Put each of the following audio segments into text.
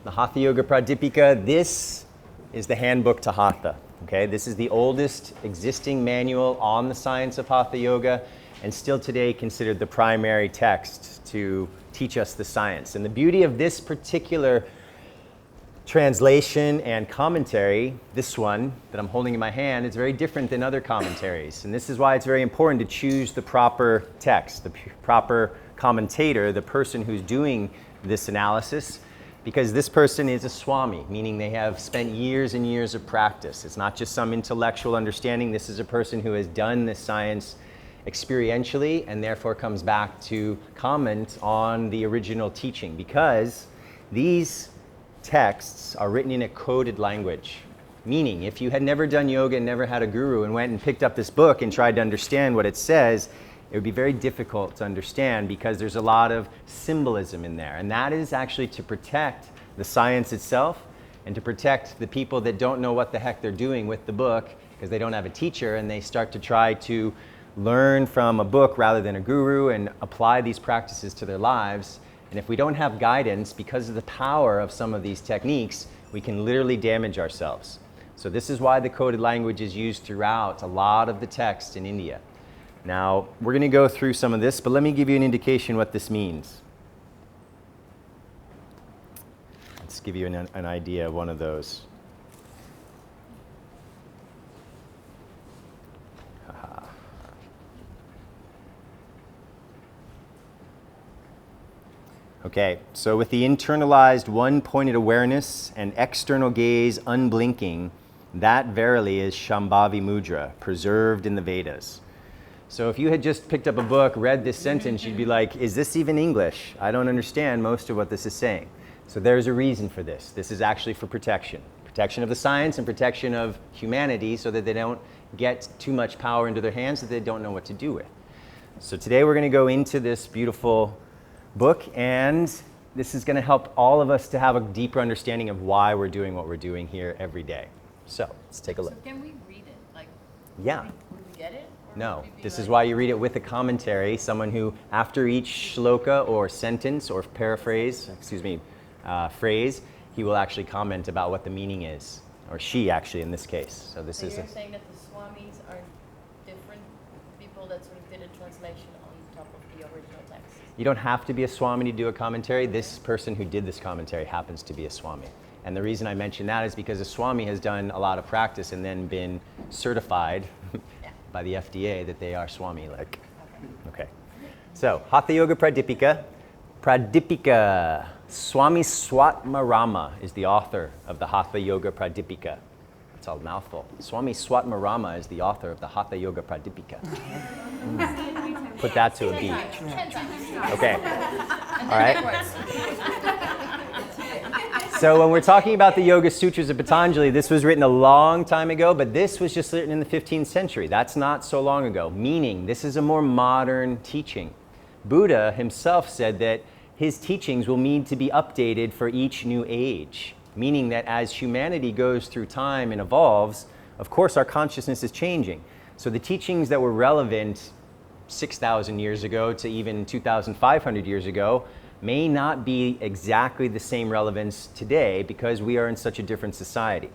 the Hatha Yoga Pradipika. This is the handbook to Hatha. Okay, this is the oldest existing manual on the science of Hatha Yoga, and still today considered the primary text to teach us the science. And the beauty of this particular translation and commentary, this one that I'm holding in my hand, is very different than other commentaries. And this is why it's very important to choose the proper text, the proper commentator, the person who's doing this analysis, because this person is a Swami, meaning they have spent years and years of practice. It's not just some intellectual understanding. This is a person who has done this science experientially and therefore comes back to comment on the original teaching, because these texts are written in a coded language. Meaning, if you had never done yoga and never had a guru and went and picked up this book and tried to understand what it says, it would be very difficult to understand because there's a lot of symbolism in there. And that is actually to protect the science itself and to protect the people that don't know what the heck they're doing with the book because they don't have a teacher and they start to try to learn from a book rather than a guru and apply these practices to their lives. And if we don't have guidance, because of the power of some of these techniques, we can literally damage ourselves. So this is why the coded language is used throughout a lot of the text in India. Now, we're going to go through some of this, but let me give you an indication what this means. Let's give you an idea of one of those. Okay, so with the internalized one-pointed awareness and external gaze unblinking, that verily is Shambhavi Mudra, preserved in the Vedas. So if you had just picked up a book, read this sentence, you'd be like, is this even English? I don't understand most of what this is saying. So there's a reason for this. This is actually for protection. Protection of the science and protection of humanity so that they don't get too much power into their hands that they don't know what to do with. So today we're going to go into this beautiful book, and this is going to help all of us to have a deeper understanding of why we're doing what we're doing here every day. So let's take a look. So can we read it? Like, yeah. Would we get it? No, this is why you read it with a commentary, someone who, after each shloka or sentence or phrase, he will actually comment about what the meaning is, or she actually in this case. So this is you're saying that the Swamis are different people that sort of did a translation on top of the original text? You don't have to be a Swami to do a commentary. This person who did this commentary happens to be a Swami. And the reason I mention that is because a Swami has done a lot of practice and then been certified by the FDA that they are Swami-like. Okay. So, Hatha Yoga Pradipika. Pradipika. Swami Swatmarama is the author of the Hatha Yoga Pradipika. It's all a mouthful. Swami Swatmarama is the author of the Hatha Yoga Pradipika. Put that to a beat. Okay. All right. So when we're talking about the Yoga Sutras of Patanjali, this was written a long time ago, but this was just written in the 15th century. That's not so long ago, meaning this is a more modern teaching. Buddha himself said that his teachings will need to be updated for each new age, meaning that as humanity goes through time and evolves, of course our consciousness is changing. So the teachings that were relevant 6,000 years ago to even 2,500 years ago may not be exactly the same relevance today because we are in such a different society.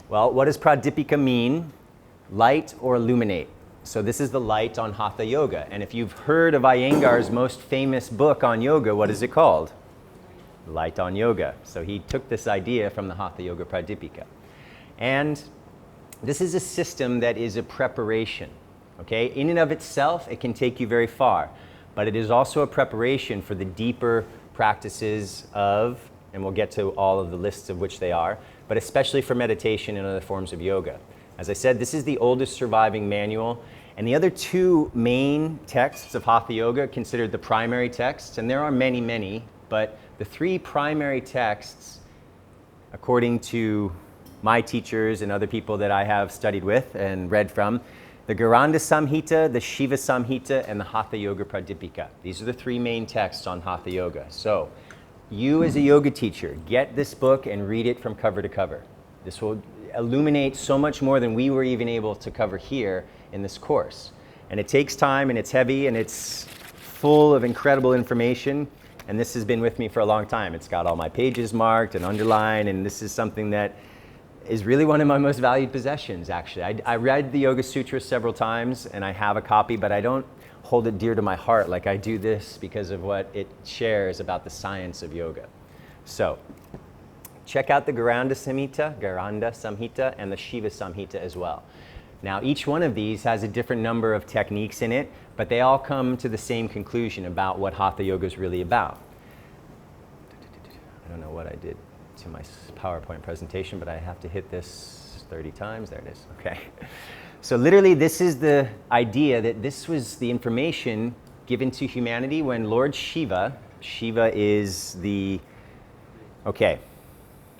Well, what does Pradipika mean? Light or illuminate. So this is the light on Hatha Yoga. And if you've heard of Iyengar's most famous book on yoga, what is it called? Light on Yoga. So he took this idea from the Hatha Yoga Pradipika. And this is a system that is a preparation. Okay? In and of itself, it can take you very far. But it is also a preparation for the deeper practices of, and we'll get to all of the lists of which they are, but especially for meditation and other forms of yoga. As I said, this is the oldest surviving manual, and the other two main texts of Hatha Yoga are considered the primary texts, and there are many, many, but the three primary texts, according to my teachers and other people that I have studied with and read from, the Garanda Samhita, the Shiva Samhita, and the Hatha Yoga Pradipika. These are the three main texts on Hatha Yoga. So, you as a yoga teacher, get this book and read it from cover to cover. This will illuminate so much more than we were even able to cover here in this course. And it takes time, and it's heavy, and it's full of incredible information. And this has been with me for a long time. It's got all my pages marked and underlined, and this is something that is really one of my most valued possessions, actually. I read the Yoga Sutra several times, and I have a copy, but I don't hold it dear to my heart like I do this because of what it shares about the science of yoga. So, check out the Garanda Samhita and the Shiva Samhita as well. Now, each one of these has a different number of techniques in it, but they all come to the same conclusion about what Hatha Yoga is really about. I don't know what I did to my PowerPoint presentation, but I have to hit this 30 times. There it is. Okay. So literally, this is the idea that this was the information given to humanity when Lord Shiva is the... Okay.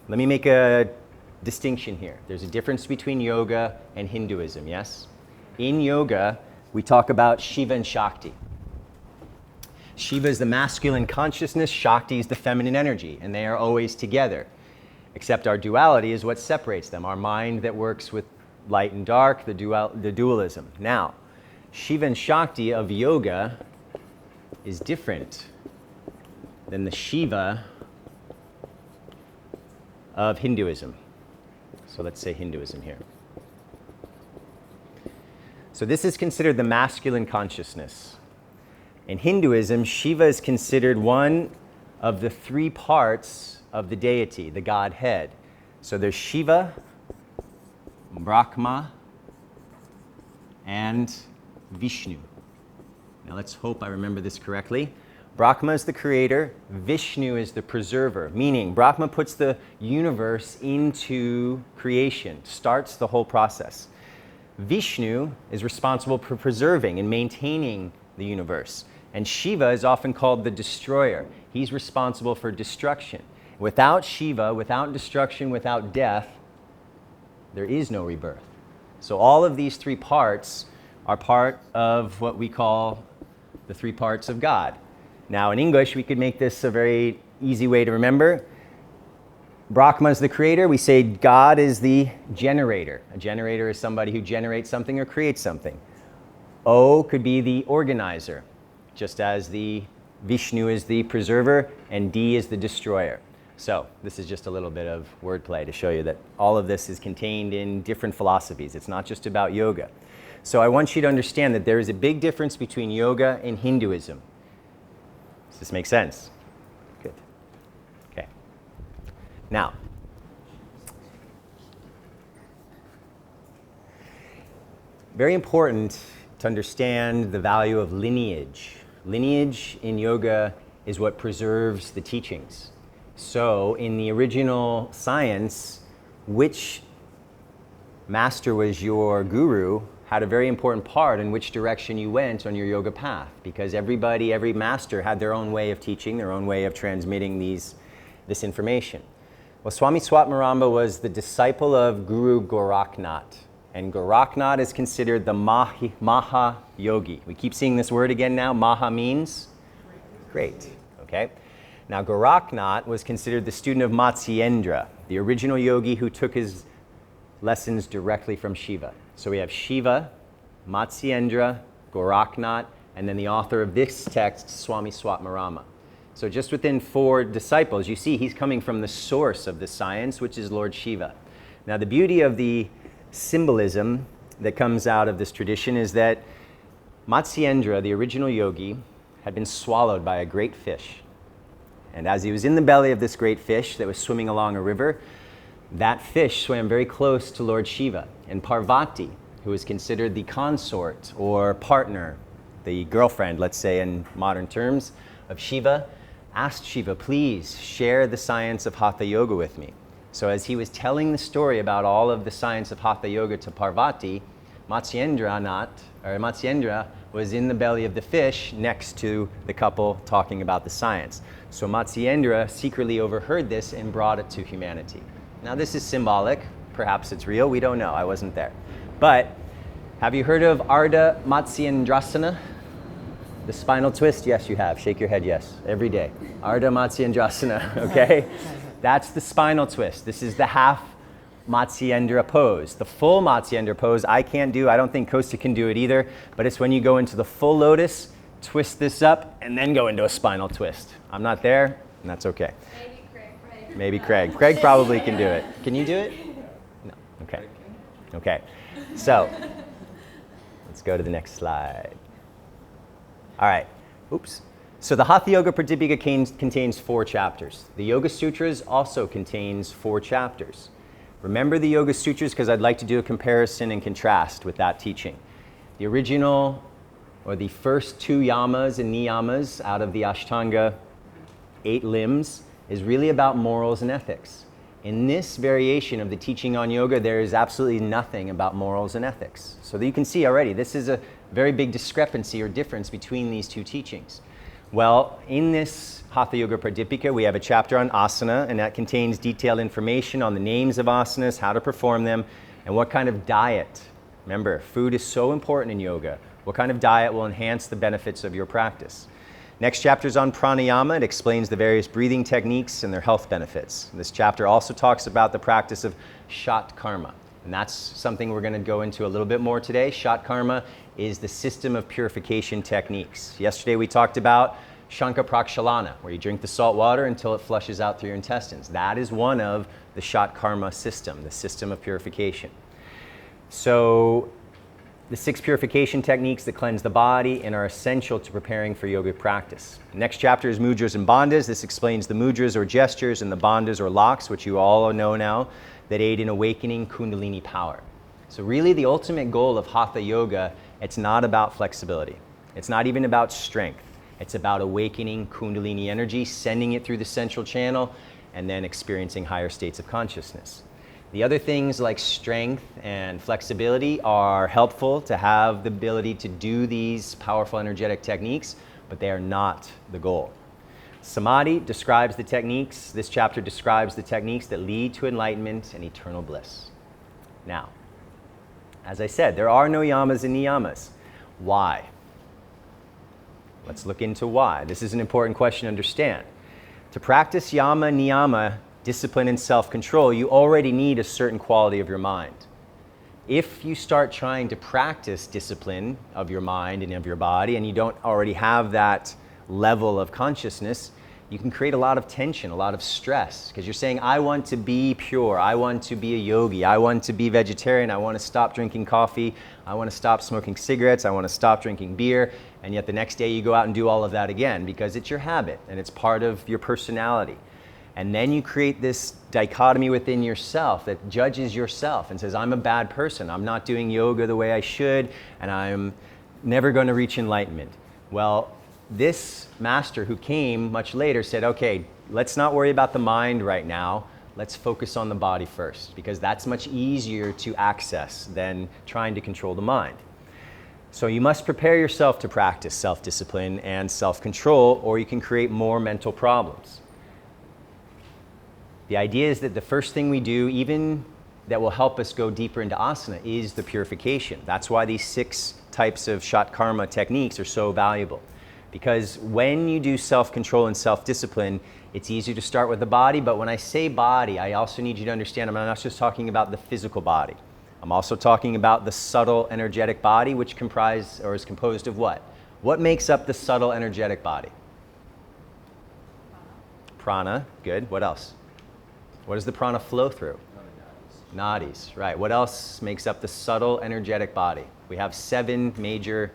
Let me make a distinction here. There's a difference between yoga and Hinduism, yes? In yoga, we talk about Shiva and Shakti. Shiva is the masculine consciousness, Shakti is the feminine energy, and they are always together. Except our duality is what separates them, our mind that works with light and dark, the dualism. Now, Shiva and Shakti of yoga is different than the Shiva of Hinduism. So let's say Hinduism here. So this is considered the masculine consciousness. In Hinduism, Shiva is considered one of the three parts of the deity, the Godhead. So there's Shiva, Brahma, and Vishnu. Now let's hope I remember this correctly. Brahma is the creator, Vishnu is the preserver, meaning Brahma puts the universe into creation, starts the whole process. Vishnu is responsible for preserving and maintaining the universe. And Shiva is often called the destroyer. He's responsible for destruction. Without Shiva, without destruction, without death, there is no rebirth. So all of these three parts are part of what we call the three parts of God. Now, in English, we could make this a very easy way to remember. Brahma is the creator. We say God is the generator. A generator is somebody who generates something or creates something. O could be the organizer, just as the Vishnu is the preserver and D is the destroyer. So this is just a little bit of wordplay to show you that all of this is contained in different philosophies. It's not just about yoga. So I want you to understand that there is a big difference between yoga and Hinduism. Does this make sense? Good. Okay. Now, very important to understand the value of lineage. Lineage in yoga is what preserves the teachings. So in the original science, which master was your guru had a very important part in which direction you went on your yoga path, because every master had their own way of teaching, their own way of transmitting this information. Well, Swami Swatmaramba was the disciple of Guru Goraknath, and Goraknath is considered the Maha Yogi. We keep seeing this word again now. Maha means great, okay? Now, Goraknath was considered the student of Matsyendra, the original yogi who took his lessons directly from Shiva. So we have Shiva, Matsyendra, Goraknath, and then the author of this text, Swami Swatmarama. So just within 4 disciples, you see he's coming from the source of the science, which is Lord Shiva. Now the beauty of the symbolism that comes out of this tradition is that Matsyendra, the original yogi, had been swallowed by a great fish. And as he was in the belly of this great fish that was swimming along a river, that fish swam very close to Lord Shiva. And Parvati, who is considered the consort or partner, the girlfriend, let's say in modern terms, of Shiva, asked Shiva, please share the science of Hatha Yoga with me. So as he was telling the story about all of the science of Hatha Yoga to Parvati, Matsyendra was in the belly of the fish next to the couple talking about the science. So Matsyendra secretly overheard this and brought it to humanity. Now this is symbolic, perhaps it's real, we don't know, I wasn't there. But have you heard of Ardha Matsyendrasana? The spinal twist? Yes, you have. Shake your head yes, every day. Ardha Matsyendrasana, okay? That's the spinal twist. This is the half Matsyendra pose. The full Matsyendra pose I can't do, I don't think Kosta can do it either, but it's when you go into the full lotus, twist this up, and then go into a spinal twist. I'm not there, and that's okay. Maybe Craig, right? Maybe Craig. Craig probably can do it. Can you do it? No. Okay. Okay. So, let's go to the next slide. All right. Oops. So the Hatha Yoga Pradipika contains 4 chapters. The Yoga Sutras also contains 4 chapters. Remember the Yoga Sutras because I'd like to do a comparison and contrast with that teaching. The original, or the first 2 yamas and niyamas out of the Ashtanga 8 limbs is really about morals and ethics. In this variation of the teaching on yoga, there is absolutely nothing about morals and ethics. So that you can see already, this is a very big discrepancy or difference between these 2 teachings. Well, in this Hatha Yoga Pradipika, we have a chapter on asana, and that contains detailed information on the names of asanas, how to perform them, and what kind of diet. Remember, food is so important in yoga. What kind of diet will enhance the benefits of your practice? Next chapter is on pranayama. It explains the various breathing techniques and their health benefits. This chapter also talks about the practice of shat karma, and that's something we're going to go into a little bit more today. Shat karma is the system of purification techniques. Yesterday we talked about Shanka Prakshalana, where you drink the salt water until it flushes out through your intestines. That is one of the Shat Karma system, the system of purification. So the 6 purification techniques that cleanse the body and are essential to preparing for yoga practice. Next chapter is mudras and bandhas. This explains the mudras or gestures and the bandhas or locks, which you all know now, that aid in awakening Kundalini power. So really the ultimate goal of Hatha Yoga, it's not about flexibility. It's not even about strength. It's about awakening Kundalini energy, sending it through the central channel, and then experiencing higher states of consciousness. The other things like strength and flexibility are helpful to have the ability to do these powerful energetic techniques, but they are not the goal. Samadhi describes the techniques. This chapter describes the techniques that lead to enlightenment and eternal bliss. Now, as I said, there are no yamas and niyamas. Why? Let's look into why. This is an important question to understand. To practice yama, niyama, discipline, and self-control, you already need a certain quality of your mind. If you start trying to practice discipline of your mind and of your body, and you don't already have that level of consciousness, you can create a lot of tension, a lot of stress, because you're saying, I want to be pure, I want to be a yogi, I want to be vegetarian, I want to stop drinking coffee, I want to stop smoking cigarettes, I want to stop drinking beer, and yet the next day you go out and do all of that again because it's your habit and it's part of your personality. And then you create this dichotomy within yourself that judges yourself and says, I'm a bad person, I'm not doing yoga the way I should, and I'm never going to reach enlightenment. Well, this master who came much later said, okay, let's not worry about the mind right now. Let's focus on the body first, because that's much easier to access than trying to control the mind. So you must prepare yourself to practice self-discipline and self-control, or you can create more mental problems. The idea is that the first thing we do, even that will help us go deeper into asana, is the purification. That's why these 6 types of Shat Karma techniques are so valuable. Because when you do self-control and self-discipline, it's easier to start with the body, but when I say body, I also need you to understand I'm not just talking about the physical body. I'm also talking about the subtle energetic body, which is composed of what? What makes up the subtle energetic body? Prana, good. What else? What does the prana flow through? Nadis, right. What else makes up the subtle energetic body? We have 7 major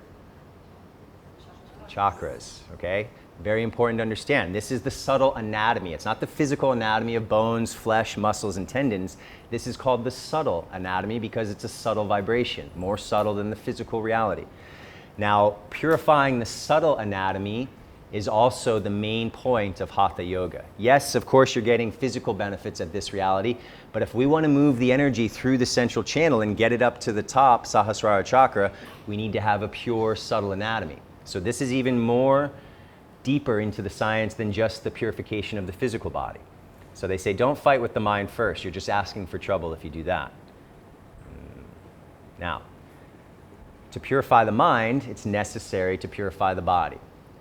chakras, okay? Very important to understand. This is the subtle anatomy. It's not the physical anatomy of bones, flesh, muscles, and tendons. This is called the subtle anatomy because it's a subtle vibration, more subtle than the physical reality. Now, purifying the subtle anatomy is also the main point of Hatha Yoga. Yes, of course, you're getting physical benefits of this reality, but if we want to move the energy through the central channel and get it up to the top, Sahasrara chakra, we need to have a pure subtle anatomy. So this is even more deeper into the science than just the purification of the physical body. So they say, don't fight with the mind first. You're just asking for trouble if you do that. Now, to purify the mind, it's necessary to purify the body.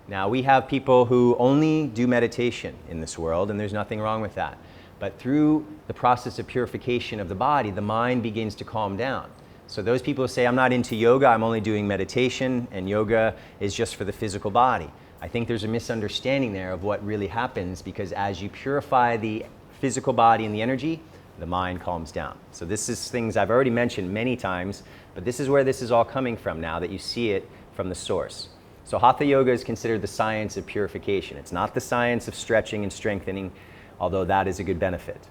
Now, we have people who only do meditation in this world, and there's nothing wrong with that. But through the process of purification of the body, the mind begins to calm down. So those people who say, I'm not into yoga, I'm only doing meditation, and yoga is just for the physical body. I think there's a misunderstanding there of what really happens, because as you purify the physical body and the energy, the mind calms down. So this is things I've already mentioned many times, but this is where this is all coming from now that you see it from the source. So Hatha Yoga is considered the science of purification. It's not the science of stretching and strengthening, although that is a good benefit.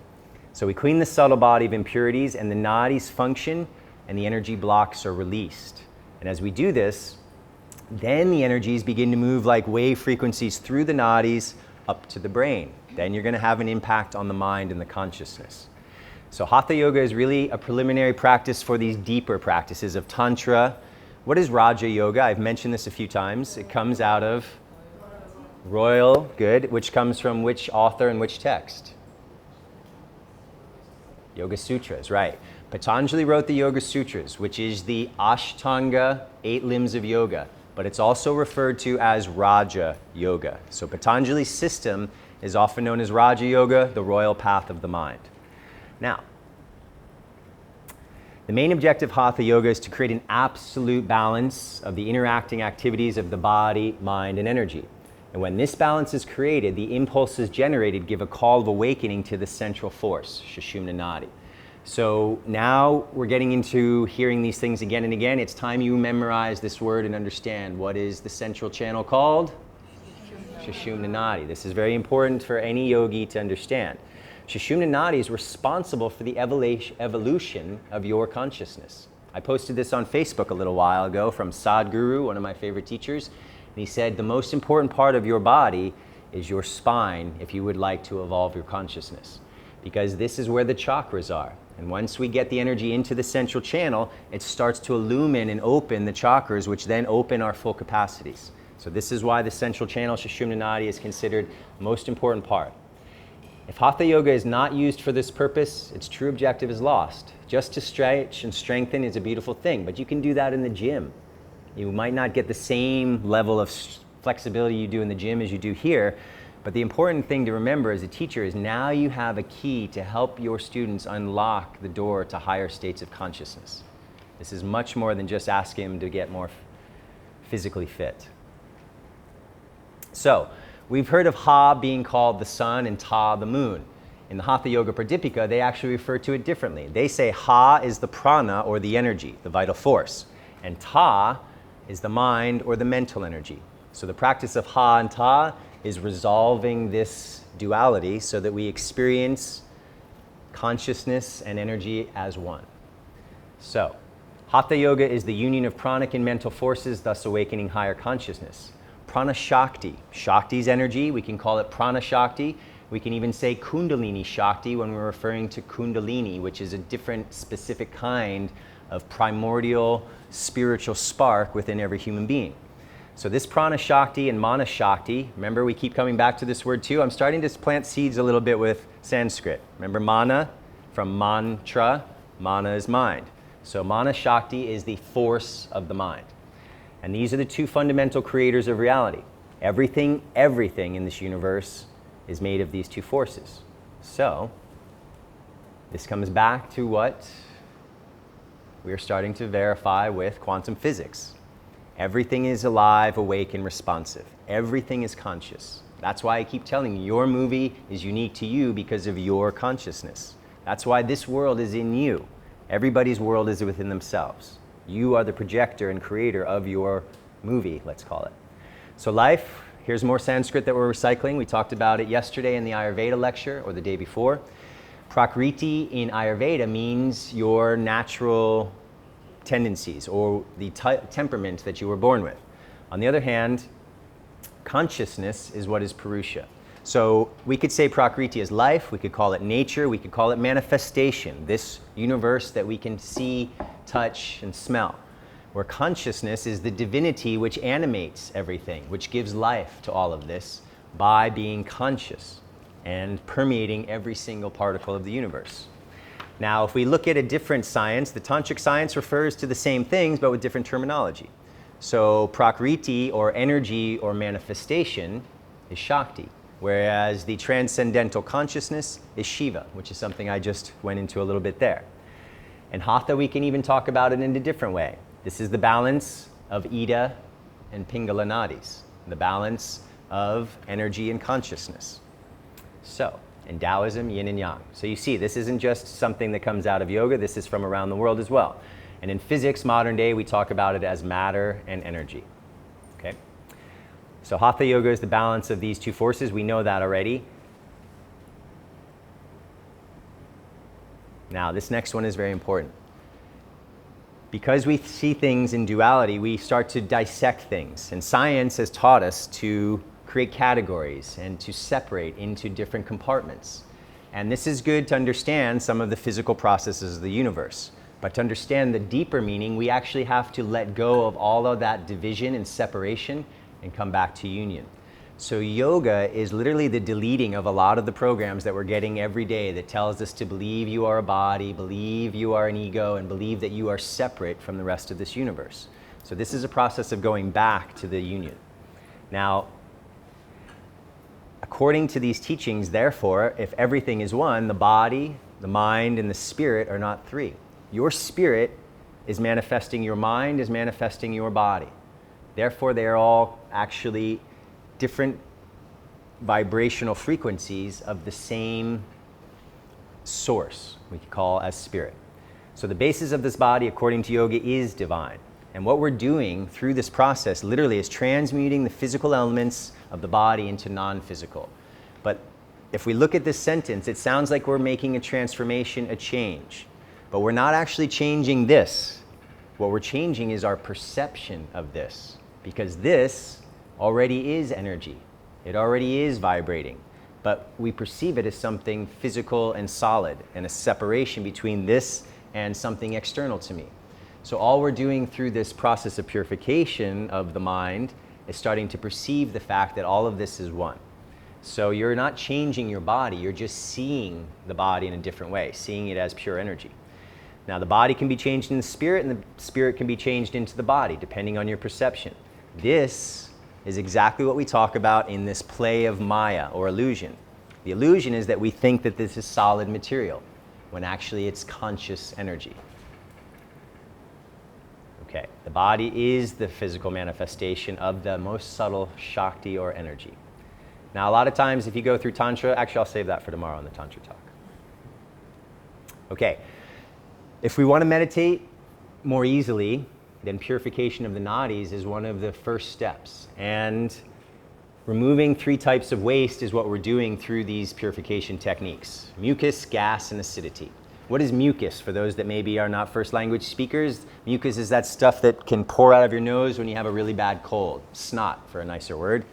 So we clean the subtle body of impurities, and the nadis function, and the energy blocks are released. And as we do this, then the energies begin to move like wave frequencies through the nadis up to the brain. Then you're going to have an impact on the mind and the consciousness. So Hatha Yoga is really a preliminary practice for these deeper practices of Tantra. What is Raja Yoga? I've mentioned this a few times. It comes out of royal, good, which comes from which author and which text? Yoga Sutras, right. Patanjali wrote the Yoga Sutras, which is the Ashtanga, 8 limbs of yoga, but it's also referred to as Raja Yoga. So Patanjali's system is often known as Raja Yoga, the royal path of the mind. Now, the main objective of Hatha Yoga is to create an absolute balance of the interacting activities of the body, mind, and energy. And when this balance is created, the impulses generated give a call of awakening to the central force, Sushumna Nadi. So now we're getting into hearing these things again and again. It's time you memorize this word and understand what is the central channel called? Sushumna Nadi. This is very important for any yogi to understand. Sushumna Nadi is responsible for the evolution of your consciousness. I posted this on Facebook a little while ago from Sadhguru, one of my favorite teachers. And he said the most important part of your body is your spine if you would like to evolve your consciousness. Because this is where the chakras are. And once we get the energy into the central channel, it starts to illumine and open the chakras, which then open our full capacities. So this is why the central channel, Sushumna Nadi, is considered the most important part. If Hatha Yoga is not used for this purpose, its true objective is lost. Just to stretch and strengthen is a beautiful thing, but you can do that in the gym. You might not get the same level of flexibility you do in the gym as you do here, but the important thing to remember as a teacher is now you have a key to help your students unlock the door to higher states of consciousness. This is much more than just asking them to get more physically fit. So, we've heard of Ha being called the sun and Ta the moon. In the Hatha Yoga Pradipika, they actually refer to it differently. They say Ha is the prana, or the energy, the vital force, and Ta is the mind or the mental energy. So the practice of Ha and Ta is resolving this duality so that we experience consciousness and energy as one. So, Hatha Yoga is the union of pranic and mental forces, thus awakening higher consciousness. Prana Shakti, Shakti's energy, we can call it Prana Shakti. We can even say Kundalini Shakti when we're referring to Kundalini, which is a different specific kind of primordial spiritual spark within every human being. So this Prana Shakti and Mana Shakti, remember we keep coming back to this word too. I'm starting to plant seeds a little bit with Sanskrit. Remember Mana from mantra, Mana is mind. So Mana Shakti is the force of the mind. And these are the two fundamental creators of reality. Everything in this universe is made of these two forces. So this comes back to what we are starting to verify with quantum physics. Everything is alive, awake, and responsive. Everything is conscious. That's why I keep telling you, your movie is unique to you because of your consciousness. That's why this world is in you. Everybody's world is within themselves. You are the projector and creator of your movie, let's call it. So life, here's more Sanskrit that we're recycling. We talked about it yesterday in the Ayurveda lecture, or the day before. Prakriti in Ayurveda means your natural tendencies, or the temperament that you were born with. On the other hand, consciousness is what is Purusha. So we could say Prakriti is life, we could call it nature, we could call it manifestation, this universe that we can see, touch, and smell. Where consciousness is the divinity which animates everything, which gives life to all of this by being conscious and permeating every single particle of the universe. Now, if we look at a different science, the Tantric science refers to the same things but with different terminology. So Prakriti, or energy or manifestation, is Shakti, whereas the transcendental consciousness is Shiva, which is something I just went into a little bit there. And Hatha, we can even talk about it in a different way. This is the balance of Ida and Pingala nadis, the balance of energy and consciousness. So, in Taoism, yin and yang. So you see, this isn't just something that comes out of yoga, this is from around the world as well. And in physics, modern day, we talk about it as matter and energy. Okay? So Hatha Yoga is the balance of these two forces. We know that already. Now, this next one is very important. Because we see things in duality, we start to dissect things. And science has taught us to create categories and to separate into different compartments. And this is good to understand some of the physical processes of the universe. But to understand the deeper meaning, we actually have to let go of all of that division and separation and come back to union. So yoga is literally the deleting of a lot of the programs that we're getting every day that tells us to believe you are a body, believe you are an ego, and believe that you are separate from the rest of this universe. So this is a process of going back to the union. Now, according to these teachings, therefore, if everything is one, the body, the mind, and the spirit are not three. Your spirit is manifesting your mind, is manifesting your body. Therefore, they are all actually different vibrational frequencies of the same source we could call as spirit. So the basis of this body, according to yoga, is divine. And what we're doing through this process literally is transmuting the physical elements of the body into non-physical. But if we look at this sentence, it sounds like we're making a transformation, a change. But we're not actually changing this. What we're changing is our perception of this, because this already is energy. It already is vibrating. But we perceive it as something physical and solid, and a separation between this and something external to me. So all we're doing through this process of purification of the mind is starting to perceive the fact that all of this is one. So you're not changing your body, you're just seeing the body in a different way, seeing it as pure energy. Now the body can be changed in the spirit, and the spirit can be changed into the body, depending on your perception. This is exactly what we talk about in this play of Maya, or illusion. The illusion is that we think that this is solid material, when actually it's conscious energy. Okay, the body is the physical manifestation of the most subtle Shakti, or energy. Now, a lot of times if you go through Tantra, actually I'll save that for tomorrow in the Tantra talk. Okay, if we want to meditate more easily, then purification of the nadis is one of the first steps. And removing 3 types of waste is what we're doing through these purification techniques: mucus, gas, and acidity. What is mucus for those that maybe are not first language speakers? Mucus is that stuff that can pour out of your nose when you have a really bad cold. Snot, for a nicer word.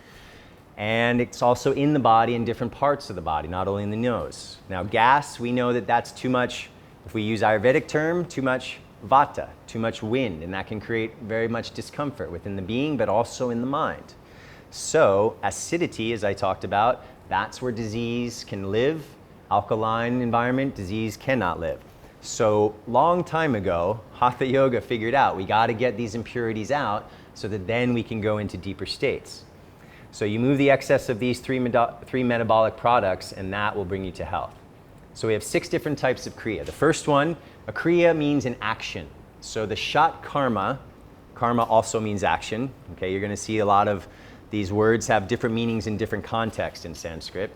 And it's also in the body, in different parts of the body, not only in the nose. Now gas, we know that that's too much, if we use Ayurvedic term, too much vata, too much wind, and that can create very much discomfort within the being, but also in the mind. So acidity, as I talked about, that's where disease can live. Alkaline environment, disease cannot live. So long time ago, Hatha Yoga figured out we got to get these impurities out so that then we can go into deeper states. So you move the excess of these three metabolic products, and that will bring you to health. So we have 6 different types of kriya. The first one, a kriya means an action. So the shat karma also means action. Okay, you're going to see a lot of these words have different meanings in different contexts in Sanskrit.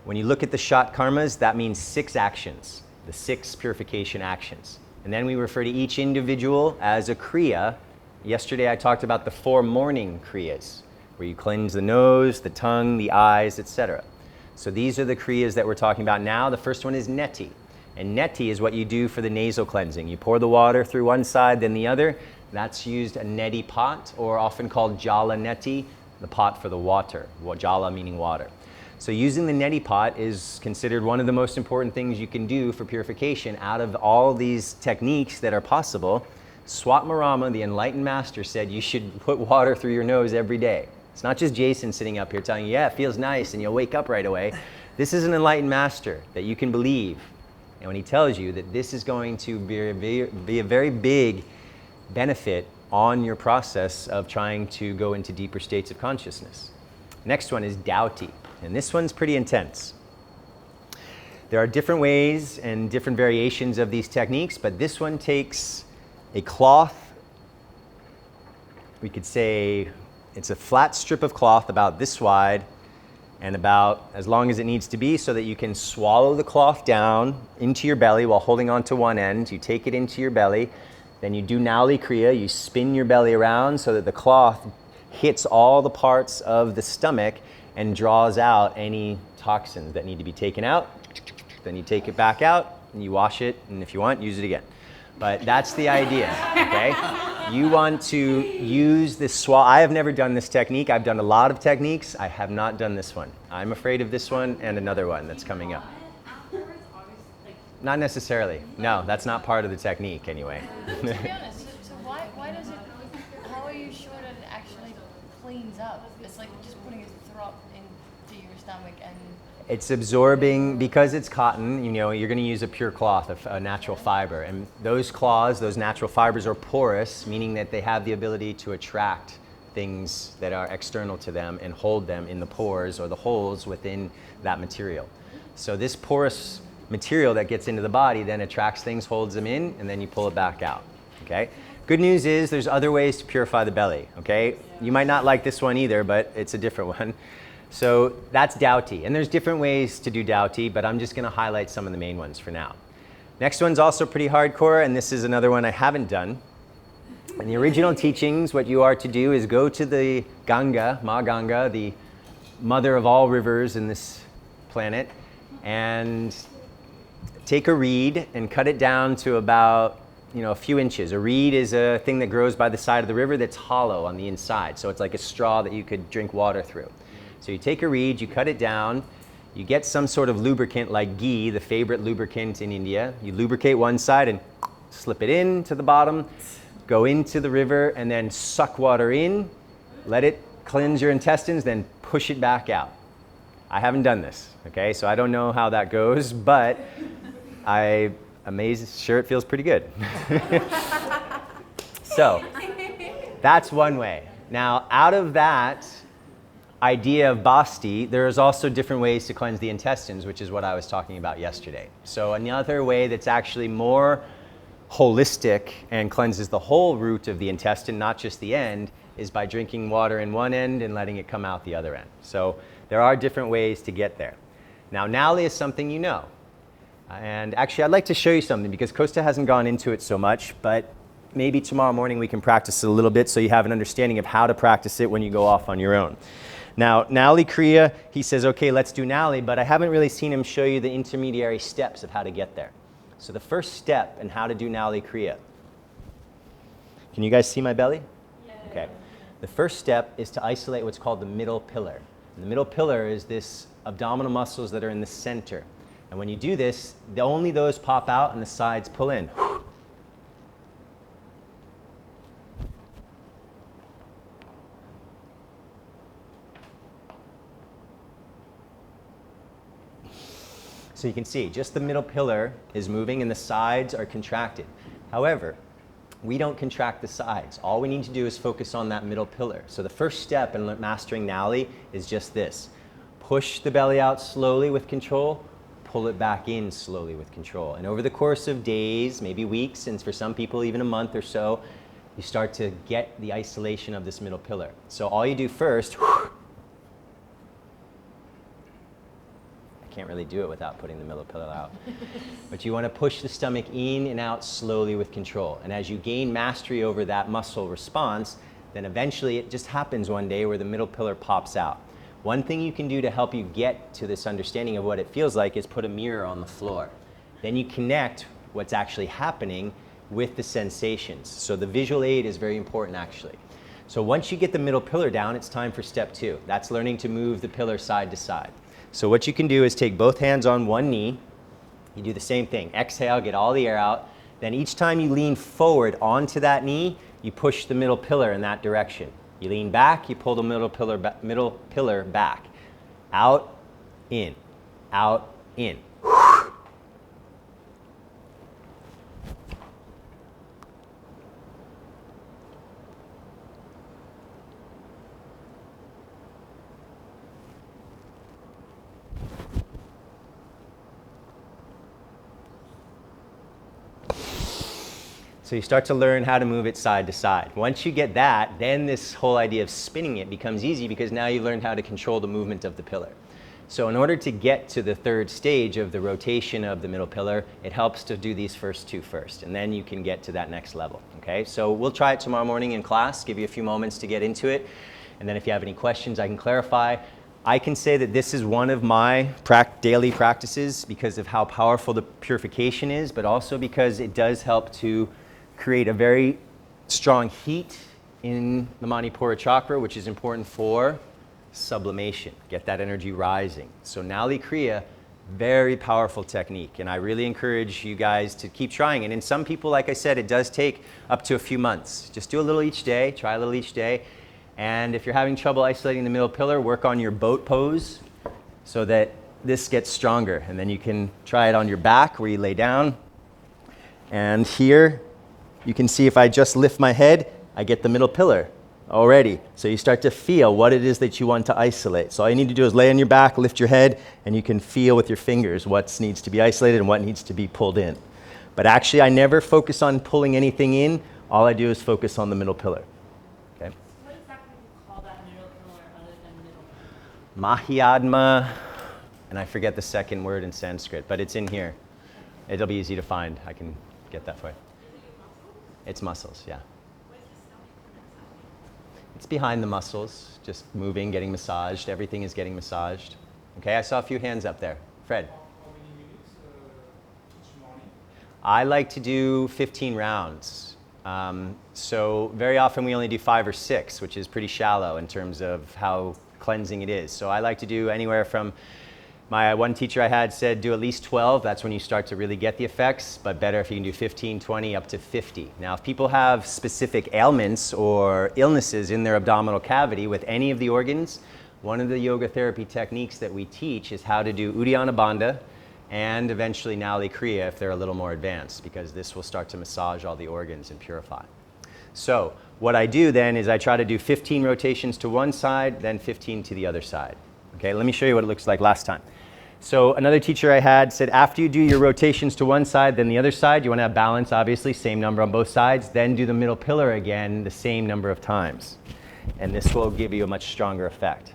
When you look at the shat karmas, that means 6 actions, the 6 purification actions. And then we refer to each individual as a kriya. Yesterday I talked about the 4 morning kriyas, where you cleanse the nose, the tongue, the eyes, etc. So these are the kriyas that we're talking about now. The first one is neti. And neti is what you do for the nasal cleansing. You pour the water through one side, then the other. That's used a neti pot, or often called jala neti, the pot for the water, jala meaning water. So using the neti pot is considered one of the most important things you can do for purification. Out of all these techniques that are possible, Swatmarama, the enlightened master, said you should put water through your nose every day. It's not just Jason sitting up here telling you, yeah, it feels nice and you'll wake up right away. This is an enlightened master that you can believe. And when he tells you that this is going to be a very big benefit on your process of trying to go into deeper states of consciousness. Next one is Dauti, and this one's pretty intense. There are different ways and different variations of these techniques, but this one takes a cloth. We could say it's a flat strip of cloth about this wide and about as long as it needs to be so that you can swallow the cloth down into your belly while holding on to one end. You take it into your belly, then you do Nali Kriya. You spin your belly around so that the cloth hits all the parts of the stomach and draws out any toxins that need to be taken out. Then you take it back out and you wash it, and if you want, use it again. But that's the idea, okay? You want to use this swallow. I have never done this technique. I've done a lot of techniques. I have not done this one. I'm afraid of this one and another one that's coming up. Not necessarily. No, that's not part of the technique anyway. To be honest, so why does it, how are you sure that it actually cleans up? It's like just putting a drop into your stomach and... It's absorbing, because it's cotton, you know, you're going to use a pure cloth, a natural fiber. And those claws, those natural fibers are porous, meaning that they have the ability to attract things that are external to them and hold them in the pores or the holes within that material. So this porous material that gets into the body then attracts things, holds them in, and then you pull it back out, okay? Good news is there's other ways to purify the belly, okay? You might not like this one either, but it's a different one. So that's Dao Ti, and there's different ways to do Dao Ti, but I'm just going to highlight some of the main ones for now. Next one's also pretty hardcore, and this is another one I haven't done. In the original teachings, what you are to do is go to the Ganga, Ma Ganga, the mother of all rivers in this planet, and take a reed and cut it down to about, you know, a few inches. A reed is a thing that grows by the side of the river that's hollow on the inside, so it's like a straw that you could drink water through. So you take a reed, you cut it down, you get some sort of lubricant like ghee, the favorite lubricant in India. You lubricate one side and slip it in to the bottom, go into the river, and then suck water in, let it cleanse your intestines, then push it back out. I haven't done this, okay? So I don't know how that goes, but I'm sure it feels pretty good. So that's one way. Now, out of that idea of basti, there is also different ways to cleanse the intestines, which is what I was talking about yesterday. So another way that's actually more holistic and cleanses the whole root of the intestine, not just the end, is by drinking water in one end and letting it come out the other end. So there are different ways to get there. Now, Nali is something you know. And actually, I'd like to show you something because Costa hasn't gone into it so much, but maybe tomorrow morning we can practice it a little bit so you have an understanding of how to practice it when you go off on your own. Now, Nali Kriya, he says, okay, let's do Nali, but I haven't really seen him show you the intermediary steps of how to get there. So the first step in how to do Nali Kriya. Can you guys see my belly? Yeah. Okay. The first step is to isolate what's called the middle pillar. And the middle pillar is this abdominal muscles that are in the center. And when you do this, only those pop out and the sides pull in. So you can see just the middle pillar is moving and the sides are contracted. However, we don't contract the sides. All we need to do is focus on that middle pillar. So the first step in mastering Nali is just this. Push the belly out slowly with control, pull it back in slowly with control. And over the course of days, maybe weeks, and for some people even a month or so, you start to get the isolation of this middle pillar. So all you do first, can't really do it without putting the middle pillar out. But you want to push the stomach in and out slowly with control. And as you gain mastery over that muscle response, then eventually it just happens one day where the middle pillar pops out. One thing you can do to help you get to this understanding of what it feels like is put a mirror on the floor. Then you connect what's actually happening with the sensations. So the visual aid is very important actually. So once you get the middle pillar down, it's time for step 2. That's learning to move the pillar side to side. So what you can do is take both hands on one knee. You do the same thing. Exhale, get all the air out. Then each time you lean forward onto that knee, you push the middle pillar in that direction. You lean back, you pull the middle pillar back. Out, in, out, in. So you start to learn how to move it side to side. Once you get that, then this whole idea of spinning it becomes easy because now you learned how to control the movement of the pillar. So in order to get to the third stage of the rotation of the middle pillar, it helps to do these first two first, and then you can get to that next level, okay? So we'll try it tomorrow morning in class, give you a few moments to get into it, and then if you have any questions, I can clarify. I can say that this is one of my daily practices because of how powerful the purification is, but also because it does help to create a very strong heat in the Manipura chakra, which is important for sublimation, get that energy rising. So Nali Kriya, very powerful technique, and I really encourage you guys to keep trying it. And some people, like I said, it does take up to a few months. Just do a little each day, try a little each day, and if you're having trouble isolating the middle pillar, work on your boat pose so that this gets stronger, and then you can try it on your back where you lay down. And here you can see if I just lift my head, I get the middle pillar already. So you start to feel what it is that you want to isolate. So all you need to do is lay on your back, lift your head, and you can feel with your fingers what needs to be isolated and what needs to be pulled in. But actually, I never focus on pulling anything in. All I do is focus on the middle pillar. Okay? What exactly do you call that middle pillar other than middle? Mahyadma, and I forget the second word in Sanskrit, but it's in here. It'll be easy to find. I can get that for you. It's muscles, yeah. It's behind the muscles, just moving, getting massaged. Everything is getting massaged. Okay, I saw a few hands up there. Fred. How many minutes each morning? I like to do 15 rounds. So very often we only do 5 or 6, which is pretty shallow in terms of how cleansing it is. So I like to do anywhere from, my one teacher I had said do at least 12. That's when you start to really get the effects, but better if you can do 15, 20, up to 50. Now, if people have specific ailments or illnesses in their abdominal cavity with any of the organs, one of the yoga therapy techniques that we teach is how to do Uddiyana Bandha and eventually Nali Kriya if they're a little more advanced, because this will start to massage all the organs and purify. So what I do then is I try to do 15 rotations to one side, then 15 to the other side. Okay, let me show you what it looks like last time. So another teacher I had said after you do your rotations to one side, then the other side, you want to have balance, obviously, same number on both sides, then do the middle pillar again the same number of times. And this will give you a much stronger effect.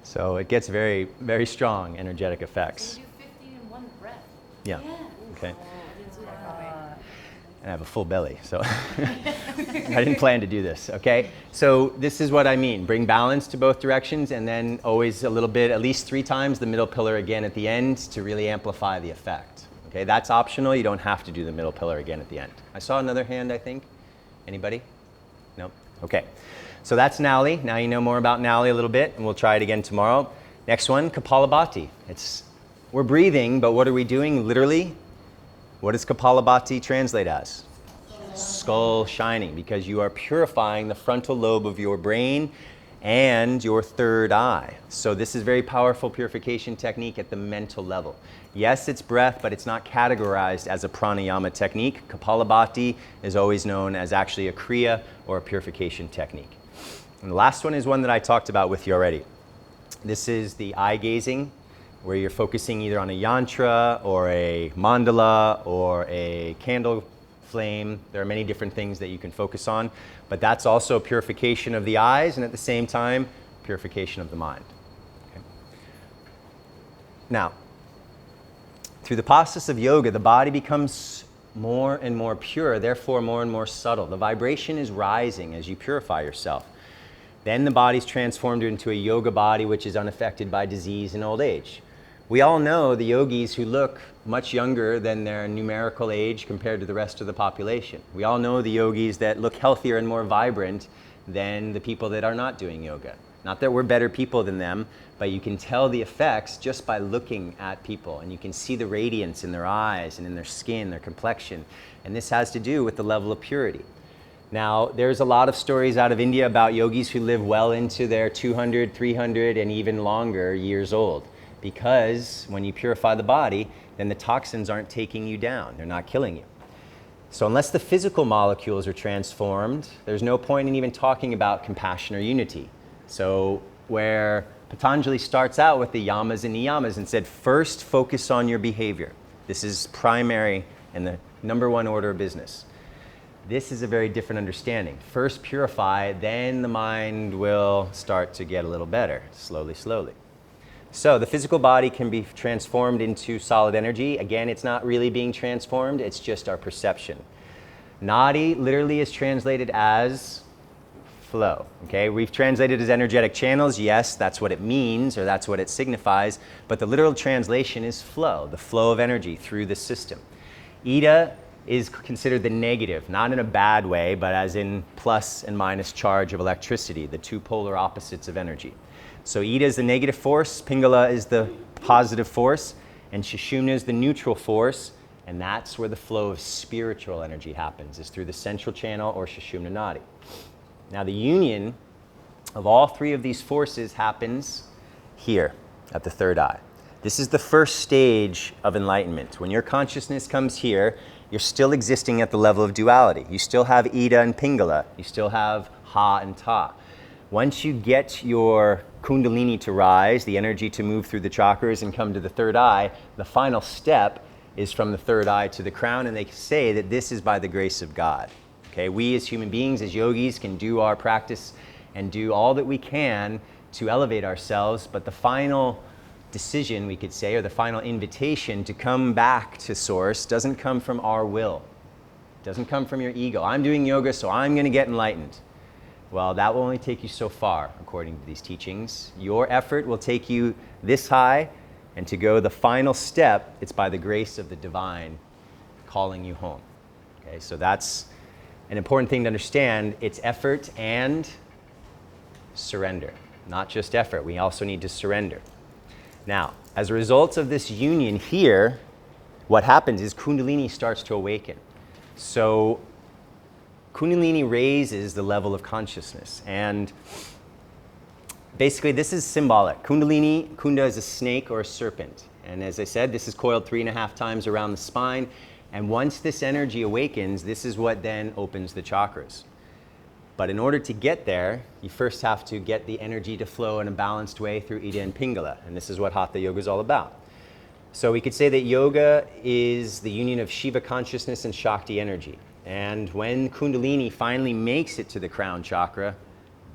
So it gets very, very strong energetic effects. So you do 15 in one breath. Yeah. Okay. Oh, And I have a full belly, so I didn't plan to do this, okay? So this is what I mean. Bring balance to both directions, and then always a little bit, at least 3 times the middle pillar again at the end to really amplify the effect. Okay, that's optional. You don't have to do the middle pillar again at the end. I saw another hand, I think. Anybody? Nope. Okay. So that's Nali. Now you know more about Nali a little bit, and we'll try it again tomorrow. Next one, Kapalabhati. We're breathing, but what are we doing literally? What does Kapalabhati translate as? Skull shining, because you are purifying the frontal lobe of your brain and your third eye. So this is very powerful purification technique at the mental level. Yes, it's breath, but it's not categorized as a pranayama technique. Kapalabhati is always known as actually a kriya or a purification technique. And the last one is one that I talked about with you already. This is the eye gazing, where you're focusing either on a yantra or a mandala or a candle flame. There are many different things that you can focus on, but that's also purification of the eyes and at the same time, purification of the mind. Okay. Now, through the process of yoga, the body becomes more and more pure, therefore more and more subtle. The vibration is rising as you purify yourself. Then the body's transformed into a yoga body which is unaffected by disease and old age. We all know the yogis who look much younger than their numerical age compared to the rest of the population. We all know the yogis that look healthier and more vibrant than the people that are not doing yoga. Not that we're better people than them, but you can tell the effects just by looking at people, and you can see the radiance in their eyes and in their skin, their complexion, and this has to do with the level of purity. Now, there's a lot of stories out of India about yogis who live well into their 200, 300, and even longer years old, because when you purify the body, then the toxins aren't taking you down, they're not killing you. So unless the physical molecules are transformed, there's no point in even talking about compassion or unity. So where Patanjali starts out with the yamas and niyamas and said, first focus on your behavior. This is primary and the number one order of business. This is a very different understanding. First purify, then the mind will start to get a little better, slowly, slowly. So the physical body can be transformed into solid energy. Again, it's not really being transformed, it's just our perception. Nadi literally is translated as flow, okay? We've translated as energetic channels. Yes, that's what it means, or that's what it signifies, but the literal translation is flow, the flow of energy through the system. Ida is considered the negative, not in a bad way, but as in plus and minus charge of electricity, the two polar opposites of energy. So Ida is the negative force, Pingala is the positive force, and Sushumna is the neutral force, and that's where the flow of spiritual energy happens, is through the central channel or Sushumna Nadi. Now the union of all three of these forces happens here at the third eye. This is the first stage of enlightenment. When your consciousness comes here, you're still existing at the level of duality. You still have Ida and Pingala. You still have Ha and Ta. Once you get your Kundalini to rise, the energy to move through the chakras and come to the third eye, the final step is from the third eye to the crown, and they say that this is by the grace of God. Okay, we as human beings, as yogis, can do our practice and do all that we can to elevate ourselves, but the final decision, we could say, or the final invitation to come back to Source doesn't come from our will. It doesn't come from your ego. I'm doing yoga, so I'm going to get enlightened. Well, that will only take you so far, according to these teachings. Your effort will take you this high, and to go the final step, it's by the grace of the divine calling you home. Okay, so that's an important thing to understand. It's effort and surrender, not just effort. We also need to surrender. Now, as a result of this union here, what happens is Kundalini starts to awaken. So Kundalini raises the level of consciousness, and basically this is symbolic. Kundalini, Kunda is a snake or a serpent, and as I said, this is coiled 3.5 times around the spine, and once this energy awakens, this is what then opens the chakras. But in order to get there, you first have to get the energy to flow in a balanced way through Ida and Pingala, and this is what Hatha Yoga is all about. So we could say that yoga is the union of Shiva consciousness and Shakti energy. And when Kundalini finally makes it to the crown chakra,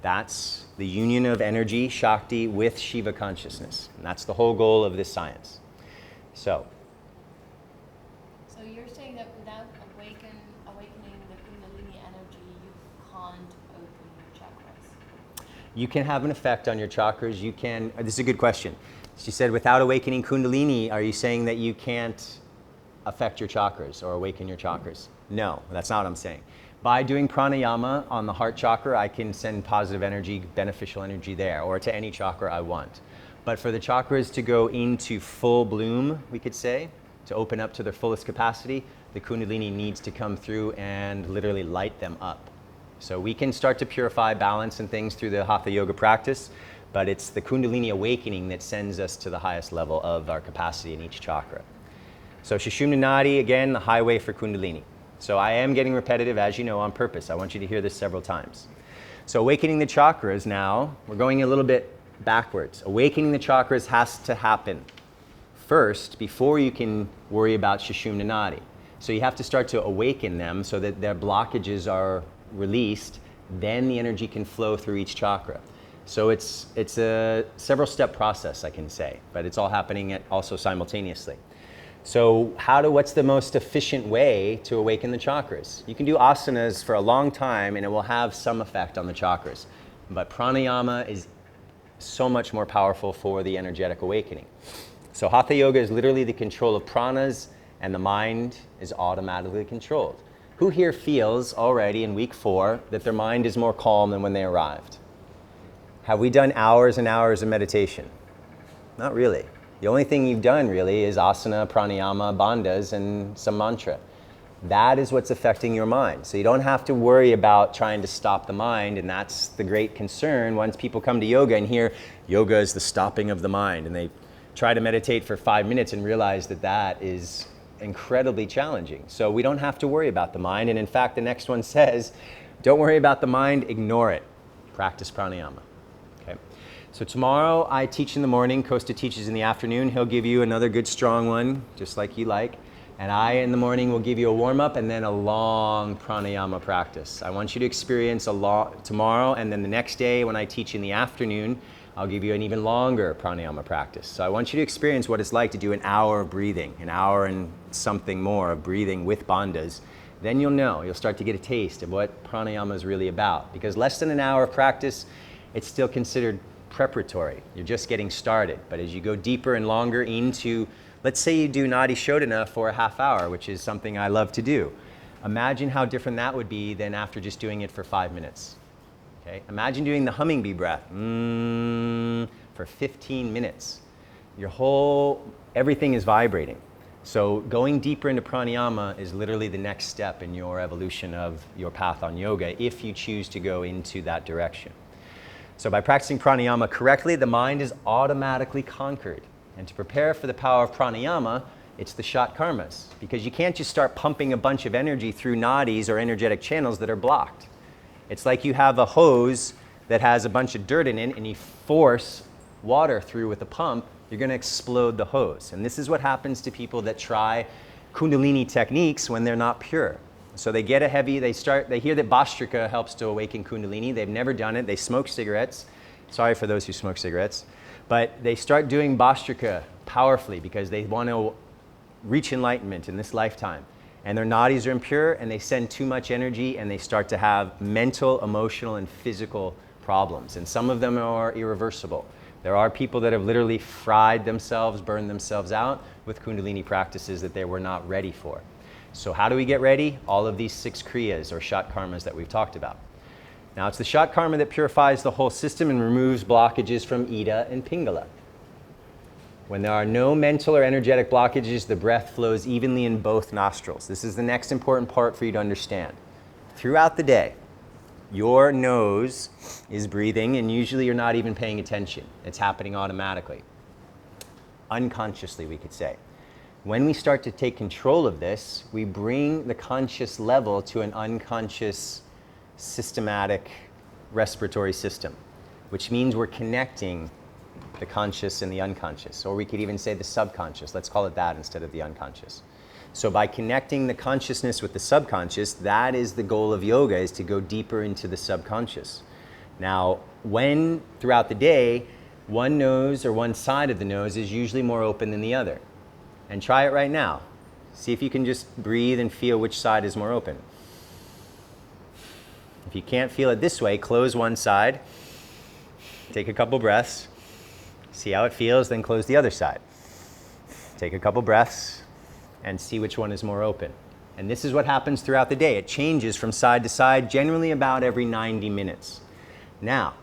that's the union of energy, Shakti, with Shiva consciousness. And that's the whole goal of this science. So you're saying that without awakening the Kundalini energy, you can't open your chakras? you can have an effect on your chakras. You can, this is a good question. She said, without awakening Kundalini, are you saying that you can't affect your chakras or awaken your chakras? No, that's not what I'm saying. By doing pranayama on the heart chakra, I can send positive energy, beneficial energy there, or to any chakra I want. But for the chakras to go into full bloom, we could say, to open up to their fullest capacity, the Kundalini needs to come through and literally light them up. So we can start to purify, balance, and things through the Hatha Yoga practice, but it's the Kundalini awakening that sends us to the highest level of our capacity in each chakra. So Sushumna Nadi, again, the highway for Kundalini. So I am getting repetitive, as you know, on purpose. I want you to hear this several times. So awakening the chakras now, we're going a little bit backwards. Awakening the chakras has to happen first before you can worry about Sushumna Nadi. So you have to start to awaken them so that their blockages are released, then the energy can flow through each chakra. So it's a several step process, I can say, but it's all happening also simultaneously. So what's the most efficient way to awaken the chakras? You can do asanas for a long time and it will have some effect on the chakras, but pranayama is so much more powerful for the energetic awakening. So Hatha Yoga is literally the control of pranas, and the mind is automatically controlled. Who here feels already in week 4 that their mind is more calm than when they arrived? Have we done hours and hours of meditation? Not really. The only thing you've done really is asana, pranayama, bandhas, and some mantra. That is what's affecting your mind. So you don't have to worry about trying to stop the mind, and that's the great concern once people come to yoga and hear yoga is the stopping of the mind, and they try to meditate for 5 minutes and realize that that is incredibly challenging. So we don't have to worry about the mind, and in fact the next one says, don't worry about the mind, ignore it. Practice pranayama. Okay. So tomorrow I teach in the morning, Costa teaches in the afternoon. He'll give you another good strong one, just like you like. And I, in the morning, will give you a warm-up and then a long pranayama practice. I want you to experience a lot tomorrow, and then the next day when I teach in the afternoon, I'll give you an even longer pranayama practice. So I want you to experience what it's like to do an hour of breathing, an hour and something more of breathing with bandhas. Then you'll know, you'll start to get a taste of what pranayama is really about. Because less than an hour of practice, it's still considered preparatory. You're just getting started. But as you go deeper and longer into, let's say you do Nadi Shodhana for a half hour, which is something I love to do. Imagine how different that would be than after just doing it for 5 minutes. Okay? Imagine doing the humming bee breath for 15 minutes. Everything is vibrating. So going deeper into pranayama is literally the next step in your evolution of your path on yoga if you choose to go into that direction. So by practicing pranayama correctly, the mind is automatically conquered. And to prepare for the power of pranayama, it's the shat karmas. Because you can't just start pumping a bunch of energy through nadis or energetic channels that are blocked. It's like you have a hose that has a bunch of dirt in it and you force water through with a pump, you're going to explode the hose. And this is what happens to people that try Kundalini techniques when they're not pure. So they get a heavy, they hear that Bhastrika helps to awaken Kundalini. They've never done it. They smoke cigarettes. Sorry for those who smoke cigarettes. But they start doing Bhastrika powerfully because they want to reach enlightenment in this lifetime. And their nadis are impure and they send too much energy and they start to have mental, emotional, and physical problems. And some of them are irreversible. There are people that have literally fried themselves, burned themselves out with Kundalini practices that they were not ready for. So how do we get ready? All of these 6 kriyas or shat karmas that we've talked about. Now it's the shat karma that purifies the whole system and removes blockages from Ida and Pingala. When there are no mental or energetic blockages, the breath flows evenly in both nostrils. This is the next important part for you to understand. Throughout the day, your nose is breathing and usually you're not even paying attention. It's happening automatically. Unconsciously, we could say. When we start to take control of this, we bring the conscious level to an unconscious, systematic respiratory system, which means we're connecting the conscious and the unconscious, or we could even say the subconscious. Let's call it that instead of the unconscious. So by connecting the consciousness with the subconscious, that is the goal of yoga, is to go deeper into the subconscious. Now, when throughout the day, one nose or one side of the nose is usually more open than the other. And try it right now. See if you can just breathe and feel which side is more open. If you can't feel it this way, close one side, take a couple breaths, see how it feels, then close the other side. Take a couple breaths and see which one is more open. And this is what happens throughout the day. It changes from side to side, generally about every 90 minutes. Now,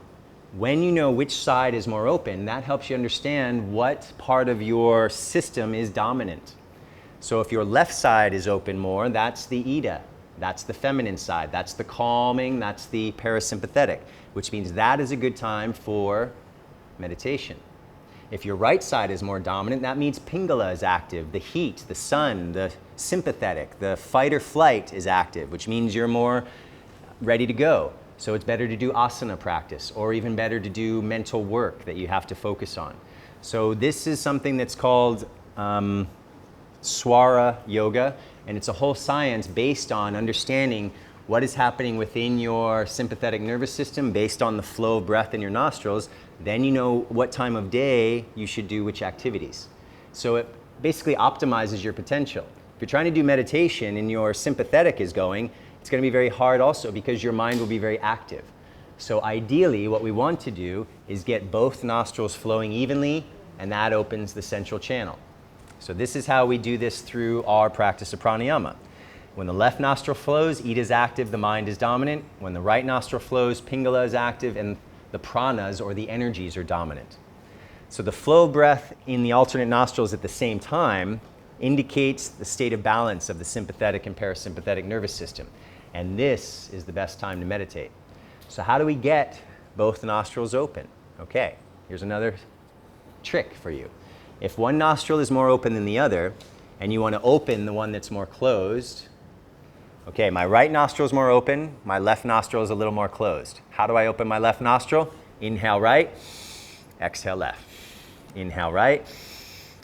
when you know which side is more open, that helps you understand what part of your system is dominant. So if your left side is open more, that's the Ida. That's the feminine side. That's the calming. That's the parasympathetic, which means that is a good time for meditation. If your right side is more dominant, that means Pingala is active. The heat, the sun, the sympathetic, the fight or flight is active, which means you're more ready to go. So it's better to do asana practice, or even better to do mental work that you have to focus on. So this is something that's called Swara Yoga, and it's a whole science based on understanding what is happening within your sympathetic nervous system based on the flow of breath in your nostrils. Then you know what time of day you should do which activities. So it basically optimizes your potential. If you're trying to do meditation and your sympathetic is going, it's going to be very hard also because your mind will be very active. So ideally, what we want to do is get both nostrils flowing evenly, and that opens the central channel. So this is how we do this through our practice of pranayama. When the left nostril flows, Ida is active, the mind is dominant. When the right nostril flows, Pingala is active, and the pranas or the energies are dominant. So the flow breath in the alternate nostrils at the same time indicates the state of balance of the sympathetic and parasympathetic nervous system. And this is the best time to meditate. So how do we get both nostrils open? Okay, here's another trick for you. If one nostril is more open than the other, and you want to open the one that's more closed, okay, my right nostril is more open, my left nostril is a little more closed. How do I open my left nostril? Inhale right, exhale left. Inhale right,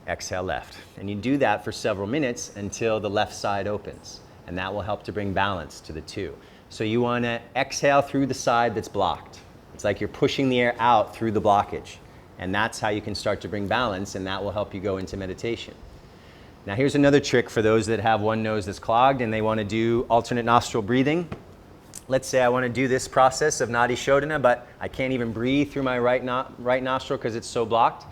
exhale left. And you do that for several minutes until the left side opens. And that will help to bring balance to the two. So you want to exhale through the side that's blocked. It's like you're pushing the air out through the blockage. And that's how you can start to bring balance, and that will help you go into meditation. Now here's another trick for those that have one nose that's clogged and they want to do alternate nostril breathing. Let's say I want to do this process of Nadi Shodhana, but I can't even breathe through my right nostril because it's so blocked.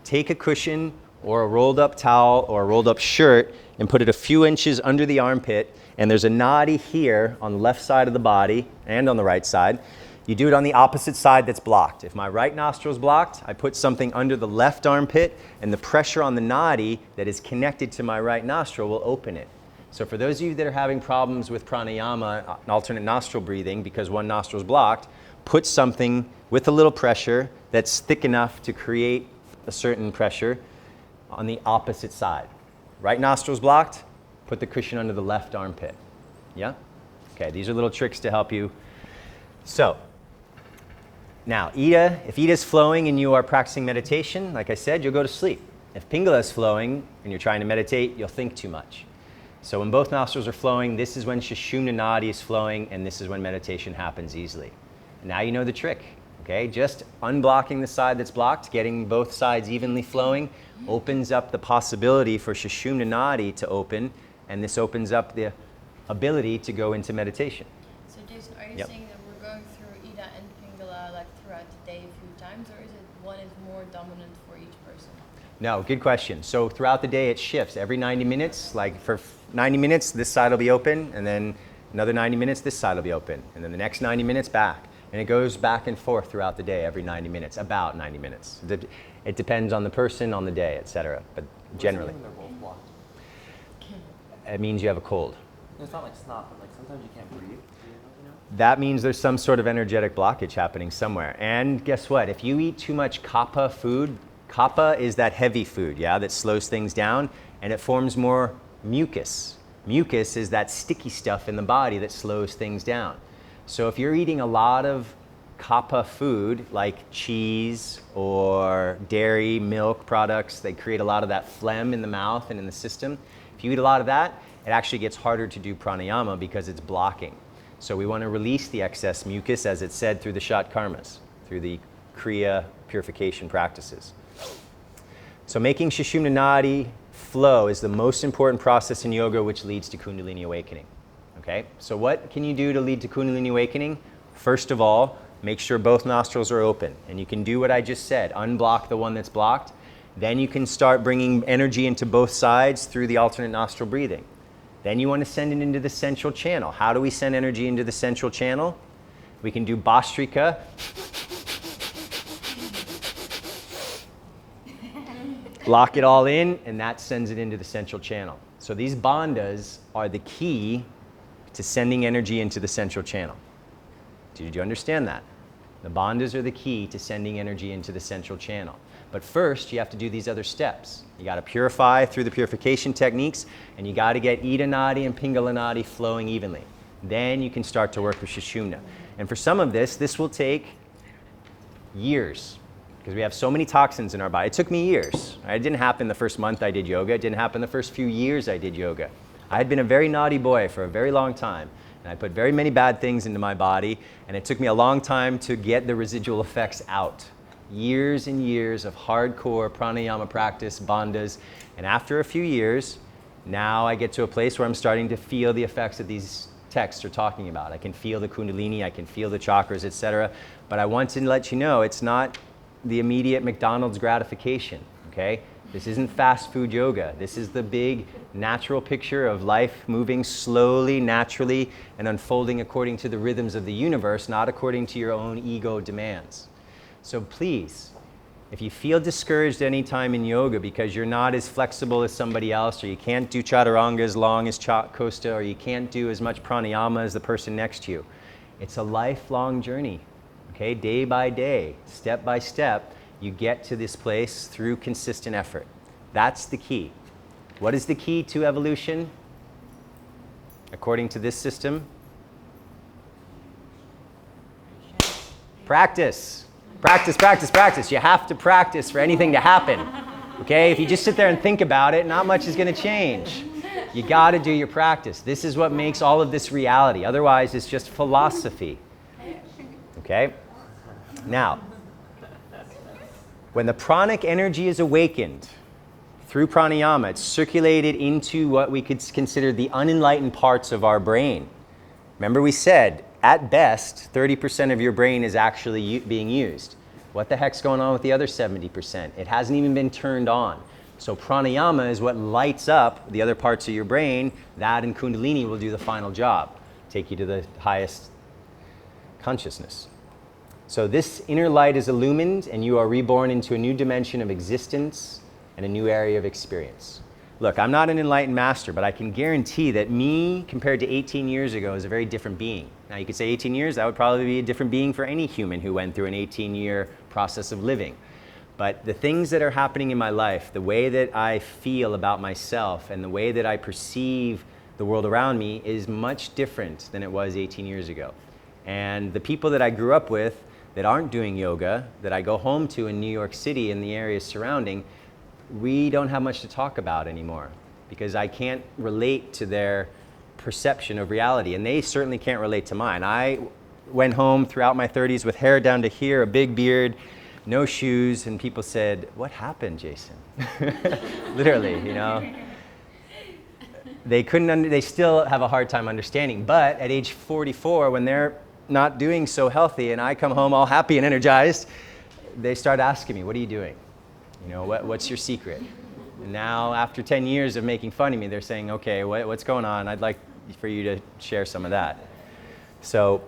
Take a cushion or a rolled up towel or a rolled up shirt and put it a few inches under the armpit, and there's a nadi here on the left side of the body and on the right side. You do it on the opposite side that's blocked. If my right nostril is blocked, I put something under the left armpit, and the pressure on the nadi that is connected to my right nostril will open it. So for those of you that are having problems with pranayama, alternate nostril breathing, because one nostril is blocked, put something with a little pressure that's thick enough to create a certain pressure on the opposite side. Right nostril's blocked, put the cushion under the left armpit. Yeah? Okay, these are little tricks to help you. So, now, if Ida is flowing and you are practicing meditation, like I said, you'll go to sleep. If Pingala is flowing and you're trying to meditate, you'll think too much. So when both nostrils are flowing, this is when Sushumna Nadi is flowing, and this is when meditation happens easily. And now you know the trick, okay? Just unblocking the side that's blocked, getting both sides evenly flowing, opens up the possibility for Sushumna Nadi to open, and this opens up the ability to go into meditation. So Jason, are you saying that we're going through Ida and Pingala like throughout the day a few times, or is it one is more dominant for each person? No, good question. So throughout the day it shifts. Every 90 minutes, like for 90 minutes, this side will be open, and then another 90 minutes, this side will be open, and then the next 90 minutes back. And it goes back and forth throughout the day, every 90 minutes, about 90 minutes. It depends on the person, on the day, etc. But generally. They're both blocked. It means you have a cold. It's not like snot, but like sometimes you can't breathe. You know? That means there's some sort of energetic blockage happening somewhere. And guess what? If you eat too much kapha food, kapha is that heavy food, yeah, that slows things down, and it forms more mucus. Mucus is that sticky stuff in the body that slows things down. So if you're eating a lot of kapha food, like cheese or dairy, milk products, they create a lot of that phlegm in the mouth and in the system. If you eat a lot of that, it actually gets harder to do pranayama because it's blocking. So we want to release the excess mucus, as it's said, through the Shat Karmas, through the Kriya purification practices. So making Sushumna Nadi flow is the most important process in yoga, which leads to Kundalini awakening. Okay? So what can you do to lead to Kundalini awakening? First of all, make sure both nostrils are open. And you can do what I just said, unblock the one that's blocked. Then you can start bringing energy into both sides through the alternate nostril breathing. Then you want to send it into the central channel. How do we send energy into the central channel? We can do Bhastrika. Lock it all in, and that sends it into the central channel. So these bandhas are the key to sending energy into the central channel. Did you understand that? The bandhas are the key to sending energy into the central channel. But first, you have to do these other steps. You got to purify through the purification techniques, and you got to get Ida Nadi and Pingala Nadi flowing evenly. Then you can start to work with Sushumna. And for some of this will take years, because we have so many toxins in our body. It took me years. It didn't happen the first month I did yoga. It didn't happen the first few years I did yoga. I had been a very naughty boy for a very long time, and I put very many bad things into my body, and it took me a long time to get the residual effects out. Years and years of hardcore pranayama practice, bandhas, and after a few years, now I get to a place where I'm starting to feel the effects that these texts are talking about. I can feel the kundalini, I can feel the chakras, etc. But I want to let you know it's not the immediate McDonald's gratification, okay? This isn't fast food yoga. This is the big natural picture of life moving slowly, naturally, and unfolding according to the rhythms of the universe, not according to your own ego demands. So please, if you feel discouraged any time in yoga because you're not as flexible as somebody else, or you can't do chaturanga as long as Kosta, or you can't do as much pranayama as the person next to you, it's a lifelong journey, okay? Day by day, step by step, you get to this place through consistent effort. That's the key. What is the key to evolution? According to this system? Practice. Practice, practice, practice. You have to practice for anything to happen. Okay? If you just sit there and think about it, not much is going to change. You got to do your practice. This is what makes all of this reality. Otherwise, it's just philosophy. Okay? Now, when the pranic energy is awakened through pranayama, it's circulated into what we could consider the unenlightened parts of our brain. Remember we said, at best, 30% of your brain is actually being used. What the heck's going on with the other 70%? It hasn't even been turned on. So pranayama is what lights up the other parts of your brain. That and kundalini will do the final job, take you to the highest consciousness. So this inner light is illumined and you are reborn into a new dimension of existence and a new area of experience. Look, I'm not an enlightened master, but I can guarantee that me compared to 18 years ago is a very different being. Now you could say 18 years, that would probably be a different being for any human who went through an 18-year process of living. But the things that are happening in my life, the way that I feel about myself and the way that I perceive the world around me is much different than it was 18 years ago. And the people that I grew up with that aren't doing yoga, that I go home to in New York City and the areas surrounding, we don't have much to talk about anymore because I can't relate to their perception of reality, and they certainly can't relate to mine. I went home throughout my 30s with hair down to here, a big beard, no shoes, and people said, "What happened, Jason?" Literally, you know. They still have a hard time understanding, but at age 44, when they're not doing so healthy and I come home all happy and energized, they start asking me, "What are you doing? You know, what's your secret?" And now, after 10 years of making fun of me, they're saying, "Okay, what's going on? I'd like for you to share some of that." So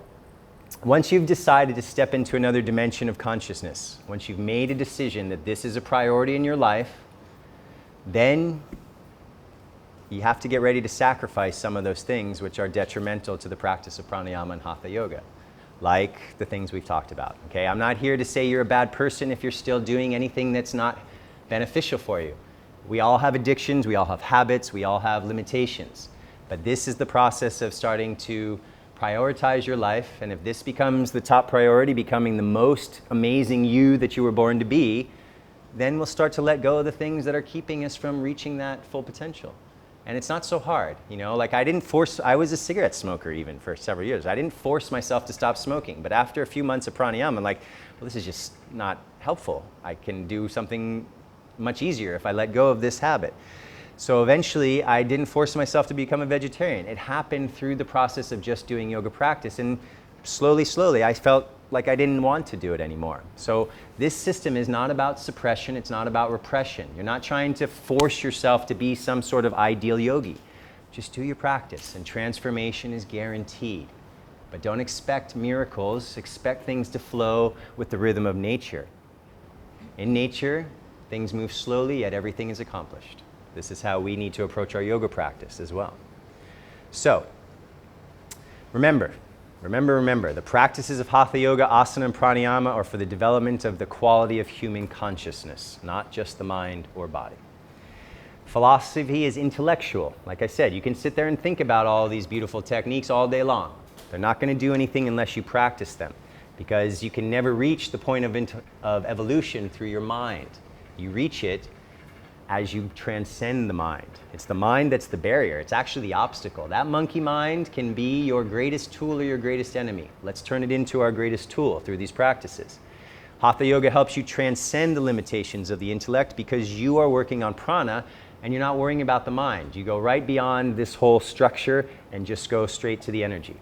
once you've decided to step into another dimension of consciousness, once you've made a decision that this is a priority in your life, then you have to get ready to sacrifice some of those things which are detrimental to the practice of pranayama and hatha yoga, like the things we've talked about. Okay, I'm not here to say you're a bad person if you're still doing anything that's not beneficial for you. We all have addictions, we all have habits, we all have limitations. But this is the process of starting to prioritize your life, and if this becomes the top priority, becoming the most amazing you that you were born to be, then we'll start to let go of the things that are keeping us from reaching that full potential. And it's not so hard, you know, like I was a cigarette smoker even for several years. I didn't force myself to stop smoking, but after a few months of pranayama, I'm like, well, this is just not helpful. I can do something much easier if I let go of this habit. So eventually I didn't force myself to become a vegetarian. It happened through the process of just doing yoga practice, and slowly I felt like I didn't want to do it anymore. So this system is not about suppression, it's not about repression. You're not trying to force yourself to be some sort of ideal yogi. Just do your practice and transformation is guaranteed. But don't expect miracles, expect things to flow with the rhythm of nature. In nature, things move slowly, yet everything is accomplished. This is how we need to approach our yoga practice as well. So, remember, the practices of Hatha Yoga, Asana, and Pranayama are for the development of the quality of human consciousness, not just the mind or body. Philosophy is intellectual. Like I said, you can sit there and think about all these beautiful techniques all day long. They're not going to do anything unless you practice them, because you can never reach the point of evolution through your mind. You reach it as you transcend the mind. It's the mind that's the barrier. It's actually the obstacle. That monkey mind can be your greatest tool or your greatest enemy. Let's turn it into our greatest tool through these practices. Hatha Yoga helps you transcend the limitations of the intellect because you are working on prana and you're not worrying about the mind. You go right beyond this whole structure and just go straight to the energy.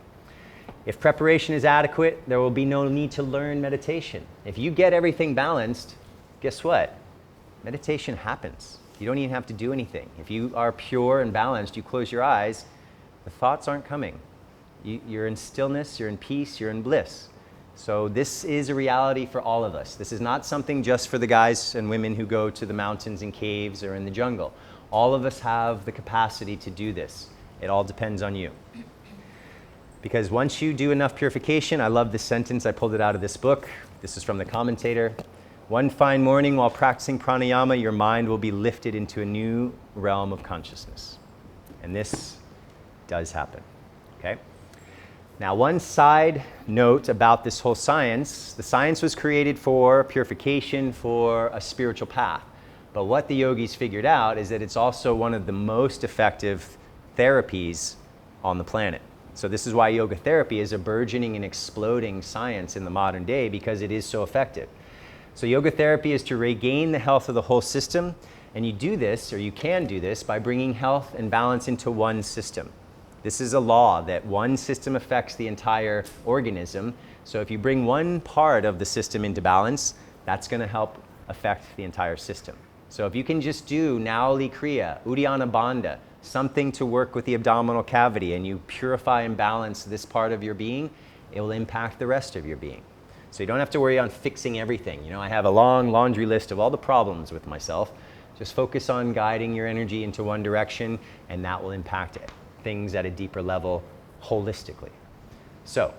If preparation is adequate, there will be no need to learn meditation. If you get everything balanced, guess what? meditation happens. You don't even have to do anything. If you are pure and balanced, you close your eyes, the thoughts aren't coming. You're in stillness, you're in peace, you're in bliss. So this is a reality for all of us. This is not something just for the guys and women who go to the mountains and caves or in the jungle. All of us have the capacity to do this. It all depends on you. Because once you do enough purification, I love this sentence, I pulled it out of this book. This is from the commentator. One fine morning while practicing pranayama, your mind will be lifted into a new realm of consciousness. And this does happen, okay? Now, one side note about this whole science, the science was created for purification, for a spiritual path. But what the yogis figured out is that it's also one of the most effective therapies on the planet. So this is why yoga therapy is a burgeoning and exploding science in the modern day, because it is so effective. So yoga therapy is to regain the health of the whole system, and you do this, or you can do this, by bringing health and balance into one system. This is a law that one system affects the entire organism. So if you bring one part of the system into balance, that's going to help affect the entire system. So if you can just do Nauli Kriya, Uddiyana Bandha, something to work with the abdominal cavity, and you purify and balance this part of your being, it will impact the rest of your being. So you don't have to worry on fixing everything. You know, I have a long laundry list of all the problems with myself. Just focus on guiding your energy into one direction, and that will impact things at a deeper level holistically. So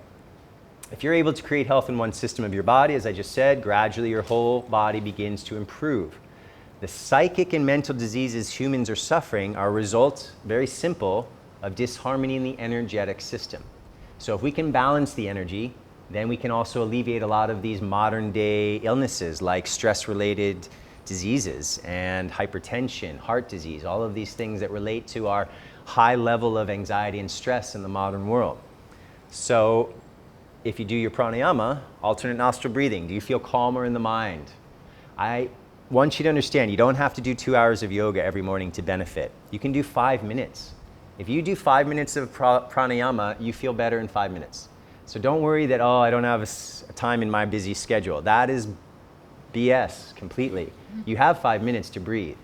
if you're able to create health in one system of your body, as I just said, gradually your whole body begins to improve. The psychic and mental diseases humans are suffering are a result, very simple, of disharmony in the energetic system. So if we can balance the energy, then we can also alleviate a lot of these modern day illnesses like stress-related diseases and hypertension, heart disease, all of these things that relate to our high level of anxiety and stress in the modern world. So if you do your pranayama, alternate nostril breathing, do you feel calmer in the mind? I want you to understand, you don't have to do 2 hours of yoga every morning to benefit. You can do 5 minutes. If you do 5 minutes of pranayama, you feel better in 5 minutes. So don't worry that, oh, I don't have a time in my busy schedule. That is BS completely. You have 5 minutes to breathe.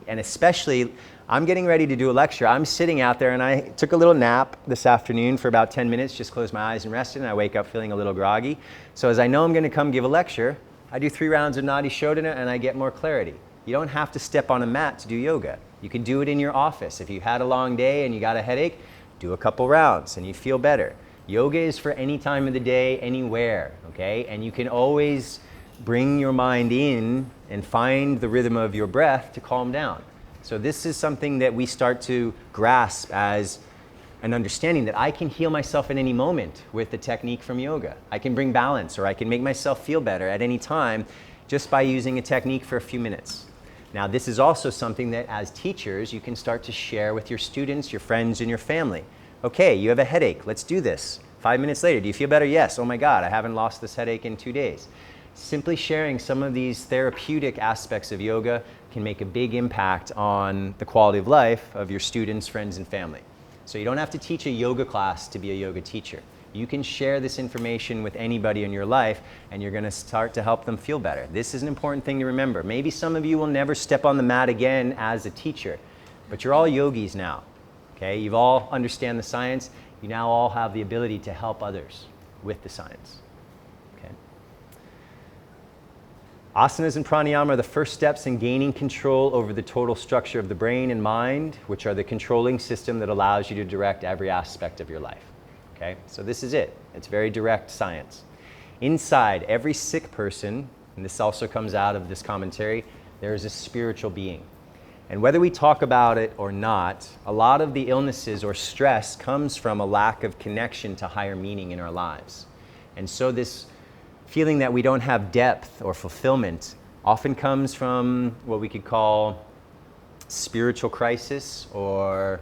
And especially, I'm getting ready to do a lecture. I'm sitting out there, and I took a little nap this afternoon for about 10 minutes, just closed my eyes and rested, and I wake up feeling a little groggy. So as I know I'm going to come give a lecture, I do 3 rounds of Nadi Shodhana, and I get more clarity. You don't have to step on a mat to do yoga. You can do it in your office. If you had a long day and you got a headache, do a couple rounds, and you feel better. Yoga is for any time of the day, anywhere, okay? And you can always bring your mind in and find the rhythm of your breath to calm down. So this is something that we start to grasp as an understanding that I can heal myself at any moment with the technique from yoga. I can bring balance, or I can make myself feel better at any time just by using a technique for a few minutes. Now, this is also something that as teachers, you can start to share with your students, your friends, and your family. Okay, you have a headache, let's do this. 5 minutes later, do you feel better? Yes. Oh my God, I haven't lost this headache in 2 days. Simply sharing some of these therapeutic aspects of yoga can make a big impact on the quality of life of your students, friends, and family. So you don't have to teach a yoga class to be a yoga teacher. You can share this information with anybody in your life, and you're going to start to help them feel better. This is an important thing to remember. Maybe some of you will never step on the mat again as a teacher, but you're all yogis now. Okay? You all understand the science. You now all have the ability to help others with the science. Okay? Asanas and pranayama are the first steps in gaining control over the total structure of the brain and mind, which are the controlling system that allows you to direct every aspect of your life. Okay? So this is it. It's very direct science. Inside every sick person, and this also comes out of this commentary, there is a spiritual being. And whether we talk about it or not, a lot of the illnesses or stress comes from a lack of connection to higher meaning in our lives. And so this feeling that we don't have depth or fulfillment often comes from what we could call spiritual crisis, or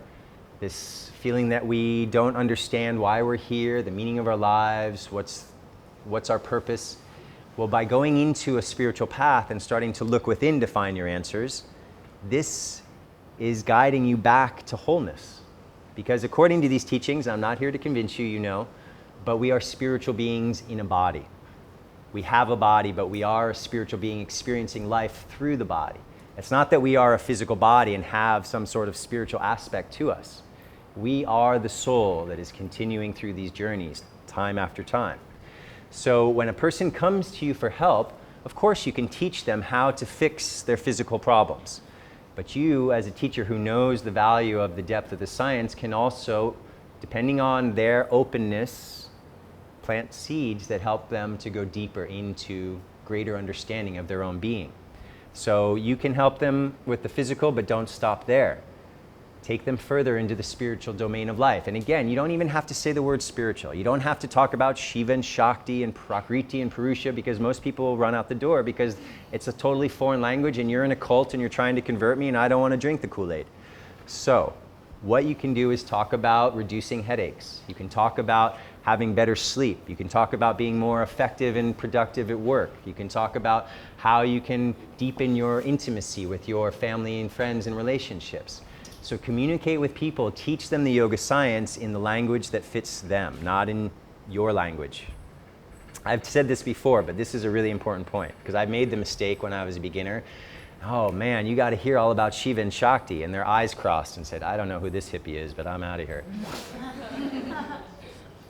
this feeling that we don't understand why we're here, the meaning of our lives, what's our purpose. Well, by going into a spiritual path and starting to look within to find your answers, this is guiding you back to wholeness. Because according to these teachings, I'm not here to convince you, you know, but we are spiritual beings in a body. We have a body, but we are a spiritual being experiencing life through the body. It's not that we are a physical body and have some sort of spiritual aspect to us. We are the soul that is continuing through these journeys time after time. So when a person comes to you for help, of course you can teach them how to fix their physical problems. But you, as a teacher who knows the value of the depth of the science, can also, depending on their openness, plant seeds that help them to go deeper into greater understanding of their own being. So you can help them with the physical, but don't stop there. Take them further into the spiritual domain of life. And again, you don't even have to say the word spiritual. You don't have to talk about Shiva and Shakti and Prakriti and Purusha, because most people will run out the door because it's a totally foreign language and you're in a cult and you're trying to convert me and I don't want to drink the Kool-Aid. So what you can do is talk about reducing headaches. You can talk about having better sleep. You can talk about being more effective and productive at work. You can talk about how you can deepen your intimacy with your family and friends and relationships. So communicate with people, teach them the yoga science in the language that fits them, not in your language. I've said this before, but this is a really important point, because I made the mistake when I was a beginner. Oh man, you got to hear all about Shiva and Shakti, and their eyes crossed and said, I don't know who this hippie is, but I'm out of here.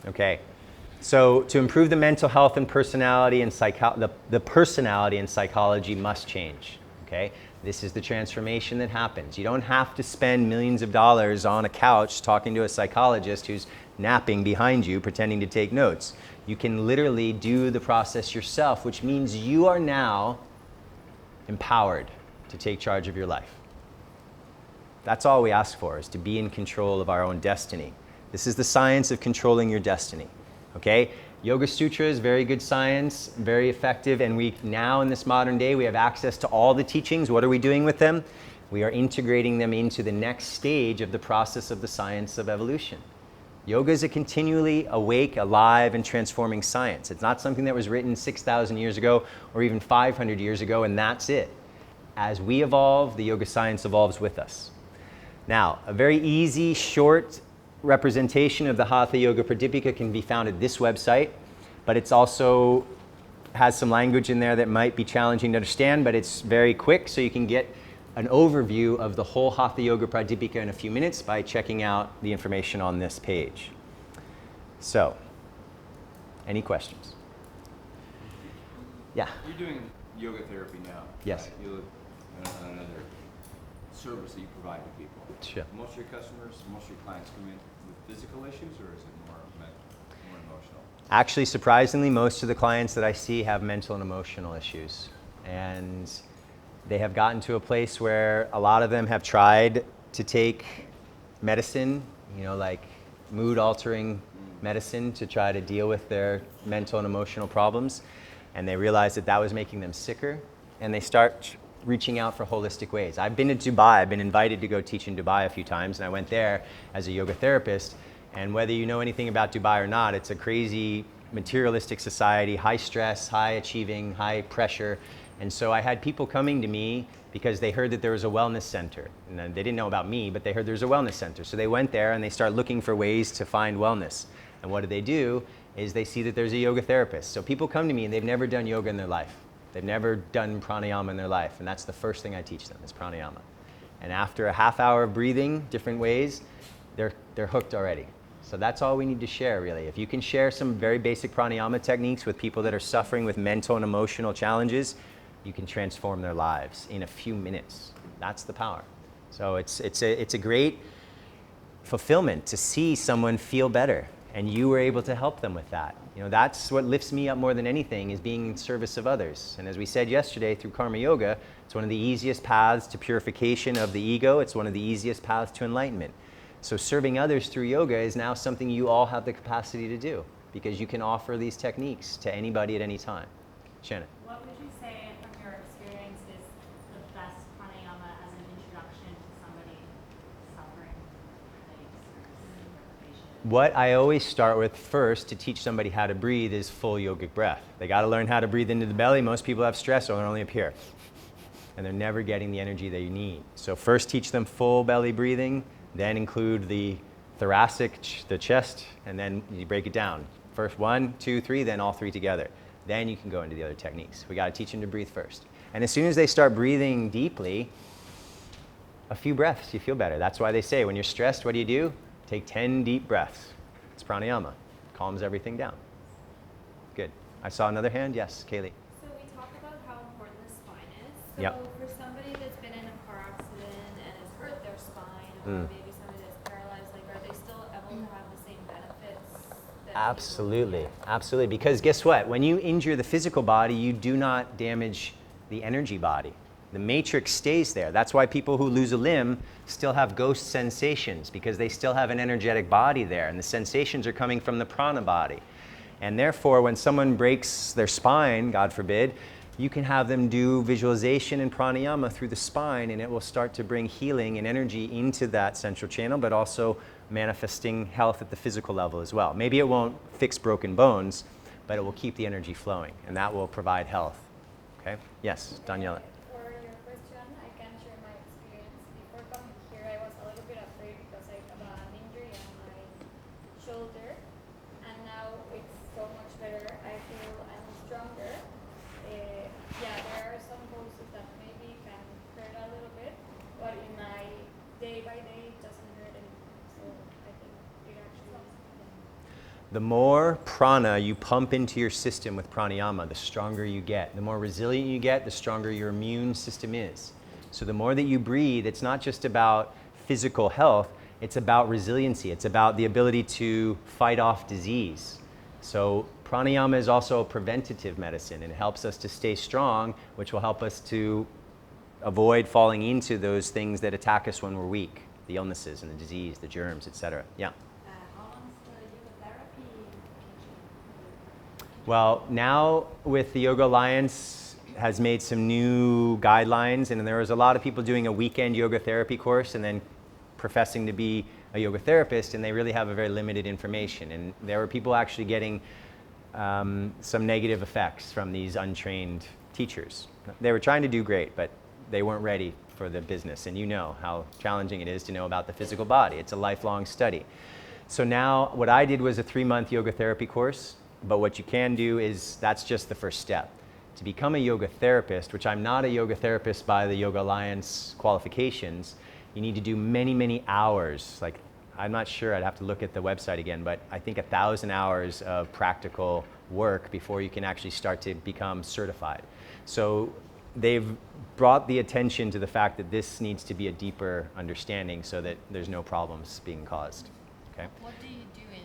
Okay, so to improve the mental health and personality and the personality and psychology must change, okay? This is the transformation that happens. You don't have to spend millions of dollars on a couch talking to a psychologist who's napping behind you, pretending to take notes. You can literally do the process yourself, which means you are now empowered to take charge of your life. That's all we ask for, is to be in control of our own destiny. This is the science of controlling your destiny, okay? Yoga Sutra is very good science, very effective, and we now in this modern day, we have access to all the teachings. What are we doing with them? We are integrating them into the next stage of the process of the science of evolution. Yoga is a continually awake, alive, and transforming science. It's not something that was written 6,000 years ago or even 500 years ago, and that's it. As we evolve, the yoga science evolves with us. Now, a very easy, short representation of the Hatha Yoga Pradipika can be found at this website, but it's also has some language in there that might be challenging to understand, but it's very quick, so you can get an overview of the whole Hatha Yoga Pradipika in a few minutes by checking out the information on this page. So, any questions? Yeah? You're doing yoga therapy now. Yes. Right? You look at another service that you provide to people. Sure. Most of your customers, most of your clients come in with physical issues, or is it more emotional? Actually, surprisingly, most of the clients that I see have mental and emotional issues. And they have gotten to a place where a lot of them have tried to take medicine, you know, like mood-altering medicine to try to deal with their mental and emotional problems. And they realize that that was making them sicker. And they start reaching out for holistic ways. I've been to Dubai. I've been invited to go teach in Dubai a few times, and I went there as a yoga therapist. And whether you know anything about Dubai or not, it's a crazy materialistic society, high stress, high achieving, high pressure. And so I had people coming to me because they heard that there was a wellness center. And they didn't know about me, but they heard there was a wellness center. So they went there and they start looking for ways to find wellness. And what do? Is they see that there's a yoga therapist. So people come to me and they've never done yoga in their life. They've never done pranayama in their life, and that's the first thing I teach them is pranayama. And after a half hour of breathing different ways, they're hooked already. So that's all we need to share, really. If you can share some very basic pranayama techniques with people that are suffering with mental and emotional challenges, you can transform their lives in a few minutes. That's the power. So it's a great fulfillment to see someone feel better, and you were able to help them with that. You know, that's what lifts me up more than anything, is being in service of others. And as we said yesterday, through Karma Yoga, it's one of the easiest paths to purification of the ego. It's one of the easiest paths to enlightenment. So serving others through yoga is now something you all have the capacity to do, because you can offer these techniques to anybody at any time. Shannon. What would you say from your experience is the best pranayama as an introduction to somebody suffering headaches? What I always start with first to teach somebody how to breathe is full yogic breath. They got to learn how to breathe into the belly. Most people have stress, so they're only up here. And they're never getting the energy they need. So first teach them full belly breathing, then include the thoracic, the chest, and then you break it down. First 1, 2, 3, then all 3 together. Then you can go into the other techniques. We got to teach them to breathe first. And as soon as they start breathing deeply, a few breaths, you feel better. That's why they say when you're stressed, what do? Take 10 deep breaths. It's pranayama. Calms everything down. Good. I saw another hand. Yes, Kaylee. So we talked about how important the spine is. So Yep. for somebody that's been in a car accident and has hurt their spine, or maybe somebody that's paralyzed, like, are they still able to have the same benefits? That Absolutely. Absolutely. Because guess what? When you injure the physical body, you do not damage the energy body. The matrix stays there. That's why people who lose a limb still have ghost sensations, because they still have an energetic body there, and the sensations are coming from the prana body. And therefore, when someone breaks their spine, God forbid, you can have them do visualization and pranayama through the spine, and it will start to bring healing and energy into that central channel, but also manifesting health at the physical level as well. Maybe it won't fix broken bones, but it will keep the energy flowing, and that will provide health. Okay? Yes, Daniela. For your question, I can share my experience. Before coming here, I was a little bit afraid because I have an injury on my shoulder, and now it's so much better. I feel I'm stronger. Yeah, there are some poses that maybe can hurt a little bit, but in my day by day, it doesn't hurt anymore. So I think it actually. The more prana you pump into your system with pranayama, the stronger you get. The more resilient you get, the stronger your immune system is. So the more that you breathe, it's not just about physical health, it's about resiliency. It's about the ability to fight off disease. So pranayama is also a preventative medicine, and it helps us to stay strong, which will help us to avoid falling into those things that attack us when we're weak, the illnesses and the disease, the germs, etc. Yeah. How long is the yoga therapy teaching? Well, now with the Yoga Alliance has made some new guidelines, and there was a lot of people doing a weekend yoga therapy course and then professing to be a yoga therapist, and they really have a very limited information. And there were people actually getting some negative effects from these untrained teachers. They were trying to do great, but they weren't ready for the business. And you know how challenging it is to know about the physical body. It's a lifelong study. So now what I did was a 3-month yoga therapy course, but what you can do is that's just the first step. To become a yoga therapist, which I'm not a yoga therapist by the Yoga Alliance qualifications, you need to do many, many hours. Like, I'm not sure, I'd have to look at the website again, but I think 1,000 hours of practical work before you can actually start to become certified. So they've brought the attention to the fact that this needs to be a deeper understanding so that there's no problems being caused. Okay? What do you do in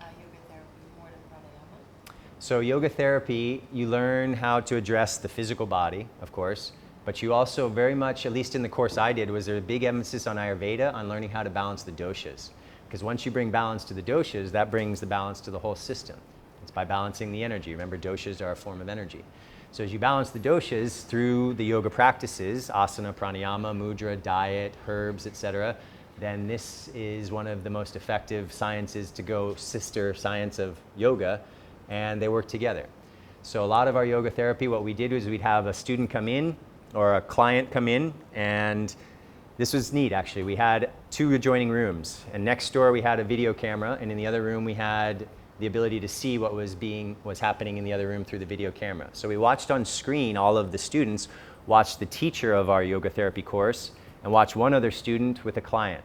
yoga therapy more than pranayama? So yoga therapy, you learn how to address the physical body, of course, but you also very much, at least in the course I did, was there a big emphasis on Ayurveda, on learning how to balance the doshas. Because once you bring balance to the doshas, that brings the balance to the whole system. It's by balancing the energy. Remember, doshas are a form of energy. So as you balance the doshas through the yoga practices, asana, pranayama, mudra, diet, herbs, etc., then this is one of the most effective sciences to go sister science of yoga, and they work together. So a lot of our yoga therapy, what we did was we'd have a student come in or a client come in, and this was neat actually. We had 2 adjoining rooms, and next door we had a video camera, and in the other room we had the ability to see what was happening in the other room through the video camera. So we watched on screen, all of the students watched the teacher of our yoga therapy course and watch one other student with a client.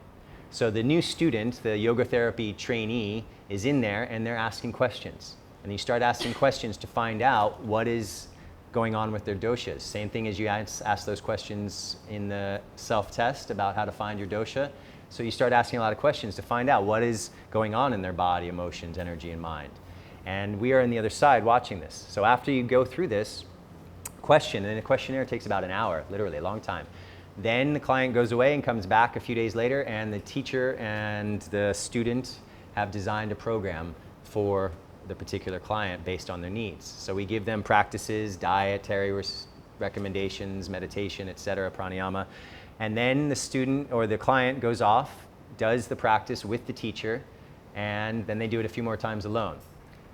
So the new student, the yoga therapy trainee, is in there and they're asking questions. And you start asking questions to find out what is going on with their doshas. Same thing as you ask those questions in the self-test about how to find your dosha. So you start asking a lot of questions to find out what is going on in their body, emotions, energy, and mind. And we are on the other side watching this. So after you go through this question, and the questionnaire takes about an hour, literally a long time, then the client goes away and comes back a few days later, and the teacher and the student have designed a program for the particular client based on their needs. So we give them practices, dietary recommendations, meditation, etc., pranayama. And then the student or the client goes off, does the practice with the teacher, and then they do it a few more times alone.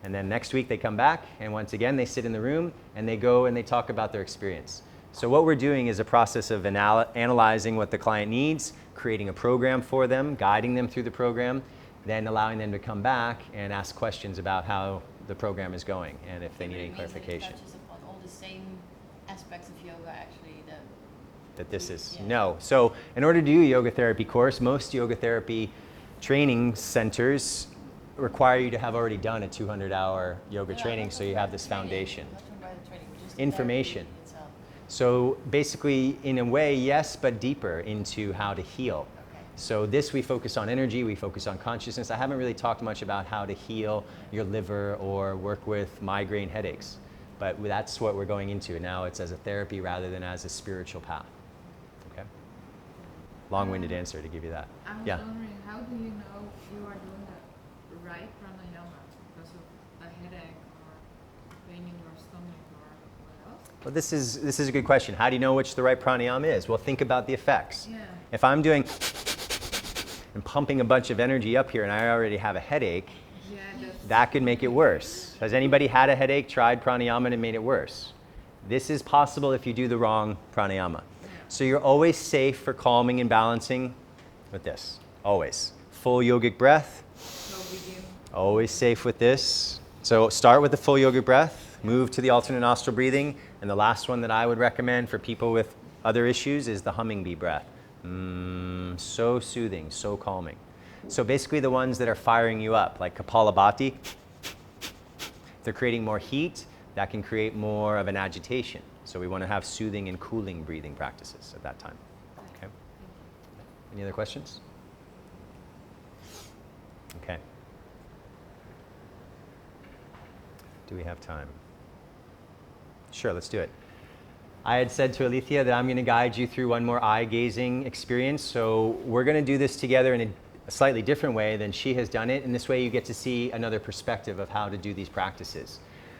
And then next week they come back, and once again they sit in the room and they go and they talk about their experience. So what we're doing is a process of analyzing what the client needs, creating a program for them, guiding them through the program, then allowing them to come back and ask questions about how the program is going and if they need any It means that it clarification. touches upon all the same aspects of yoga actually That this is. Yeah. No. So in order to do a yoga therapy course, most yoga therapy training centers require you to have already done a 200-hour yoga training, so you have this foundation. Not talking about the training, but just the Information. therapy itself. So basically, in a way, yes, but deeper into how to heal. Okay. So this, we focus on energy, we focus on consciousness. I haven't really talked much about how to heal your liver or work with migraine headaches, but that's what we're going into. Now it's as a therapy rather than as a spiritual path. Okay? Long-winded answer to give you that. I was Yeah. wondering, how do you know you are doing the right pranayama because of a headache or pain in your stomach or what else? Well, this is a good question. How do you know which the right pranayama is? Well, think about the effects. Yeah. If I'm doing and pumping a bunch of energy up here and I already have a headache, Yeah, that's that could make it worse. Has anybody had a headache, tried pranayama, and it made it worse? This is possible if you do the wrong pranayama. So you're always safe for calming and balancing with this. Always. Full yogic breath. so begin. Always safe with this. So start with the full yogic breath, move to the alternate nostril breathing, and the last one that I would recommend for people with other issues is the humming bee breath. So soothing, so calming. So basically the ones that are firing you up, like Kapalabhati, they're creating more heat, that can create more of an agitation. So we want to have soothing and cooling breathing practices at that time. Okay. Any other questions? Okay. Do we have time? Sure, let's do it. I had said to Alethea that I'm going to guide you through one more eye-gazing experience. So we're going to do this together in a slightly different way than she has done it. And this way you get to see another perspective of how to do these practices.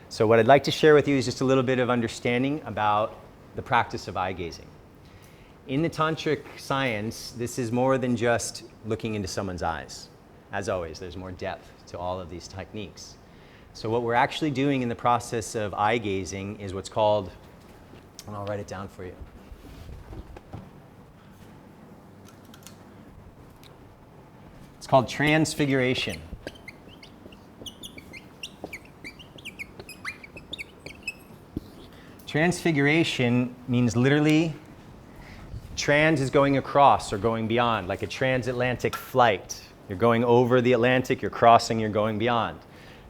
So what I'd like to share with you is just a little bit of understanding about the practice of eye-gazing. In the tantric science, this is more than just looking into someone's eyes. As always, there's more depth to all of these techniques. So what we're actually doing in the process of eye-gazing is what's called, and I'll write it down for you. It's called transfiguration. Transfiguration means literally, trans is going across or going beyond, like a transatlantic flight. You're going over the Atlantic, you're crossing, you're going beyond.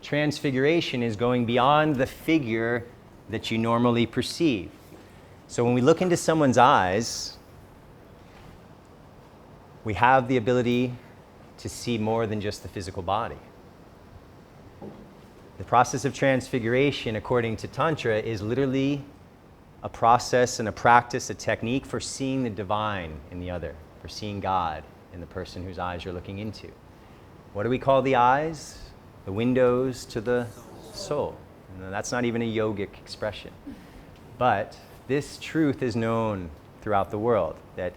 Transfiguration is going beyond the figure that you normally perceive. So when we look into someone's eyes, we have the ability to see more than just the physical body. The process of transfiguration, according to Tantra, is literally a process and a practice, a technique for seeing the divine in the other, for seeing God in the person whose eyes you're looking into. What do we call the eyes? The windows to the soul. And that's not even a yogic expression. But this truth is known throughout the world, that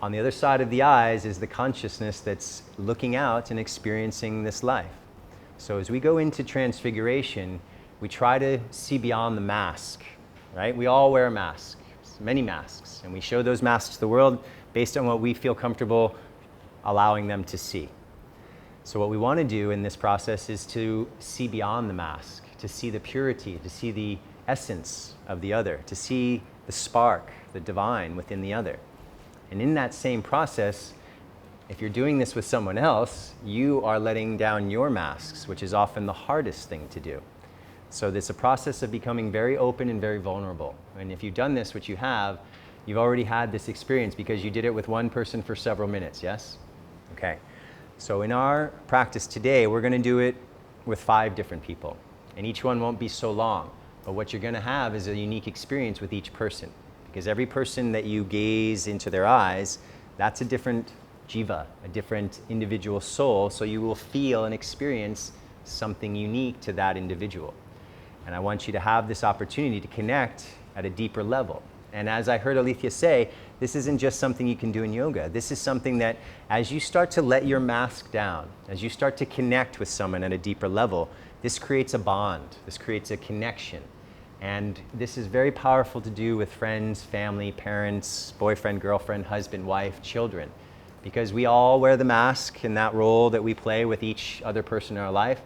on the other side of the eyes is the consciousness that's looking out and experiencing this life. So as we go into transfiguration, we try to see beyond the mask, right? We all wear masks, many masks, and we show those masks to the world based on what we feel comfortable allowing them to see. So what we want to do in this process is to see beyond the mask, to see the purity, to see the essence of the other, to see the spark, the divine within the other. And in that same process, if you're doing this with someone else, you are letting down your masks, which is often the hardest thing to do. So it's a process of becoming very open and very vulnerable. And if you've done this, which you have, you've already had this experience because you did it with one person for several minutes, yes? Okay. So in our practice today, we're going to do it with 5 different people. And each one won't be so long. But what you're going to have is a unique experience with each person. Because every person that you gaze into their eyes, that's a different jiva, a different individual soul. So you will feel and experience something unique to that individual. And I want you to have this opportunity to connect at a deeper level. And as I heard Alethea say, this isn't just something you can do in yoga. This is something that as you start to let your mask down, as you start to connect with someone at a deeper level, this creates a bond, this creates a connection. And this is very powerful to do with friends, family, parents, boyfriend, girlfriend, husband, wife, children. Because we all wear the mask in that role that we play with each other person in our life.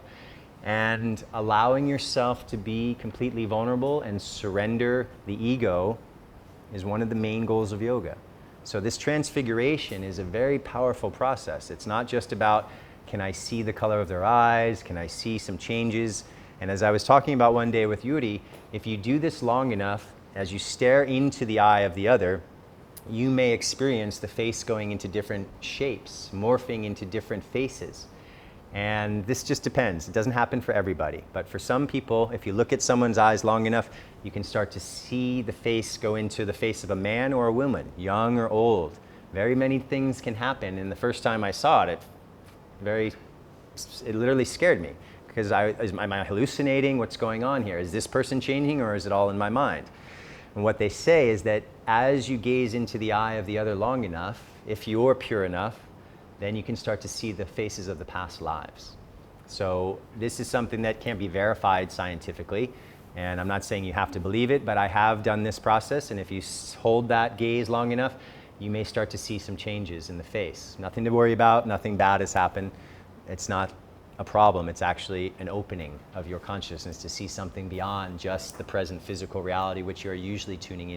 And allowing yourself to be completely vulnerable and surrender the ego is one of the main goals of yoga. So this transfiguration is a very powerful process. It's not just about, can I see the color of their eyes? Can I see some changes? And as I was talking about one day with Yuri, if you do this long enough, as you stare into the eye of the other, you may experience the face going into different shapes, morphing into different faces. And this just depends. It doesn't happen for everybody. But for some people, if you look at someone's eyes long enough, you can start to see the face go into the face of a man or a woman, young or old. Very many things can happen. And the first time I saw it, it literally scared me. Because am I hallucinating? What's going on here? Is this person changing, or is it all in my mind? And what they say is that as you gaze into the eye of the other long enough, if you're pure enough, then you can start to see the faces of the past lives. So this is something that can't be verified scientifically, and I'm not saying you have to believe it, but I have done this process, and if you hold that gaze long enough, you may start to see some changes in the face. Nothing to worry about, nothing bad has happened. It's not a problem, it's actually an opening of your consciousness to see something beyond just the present physical reality which you're usually tuning into.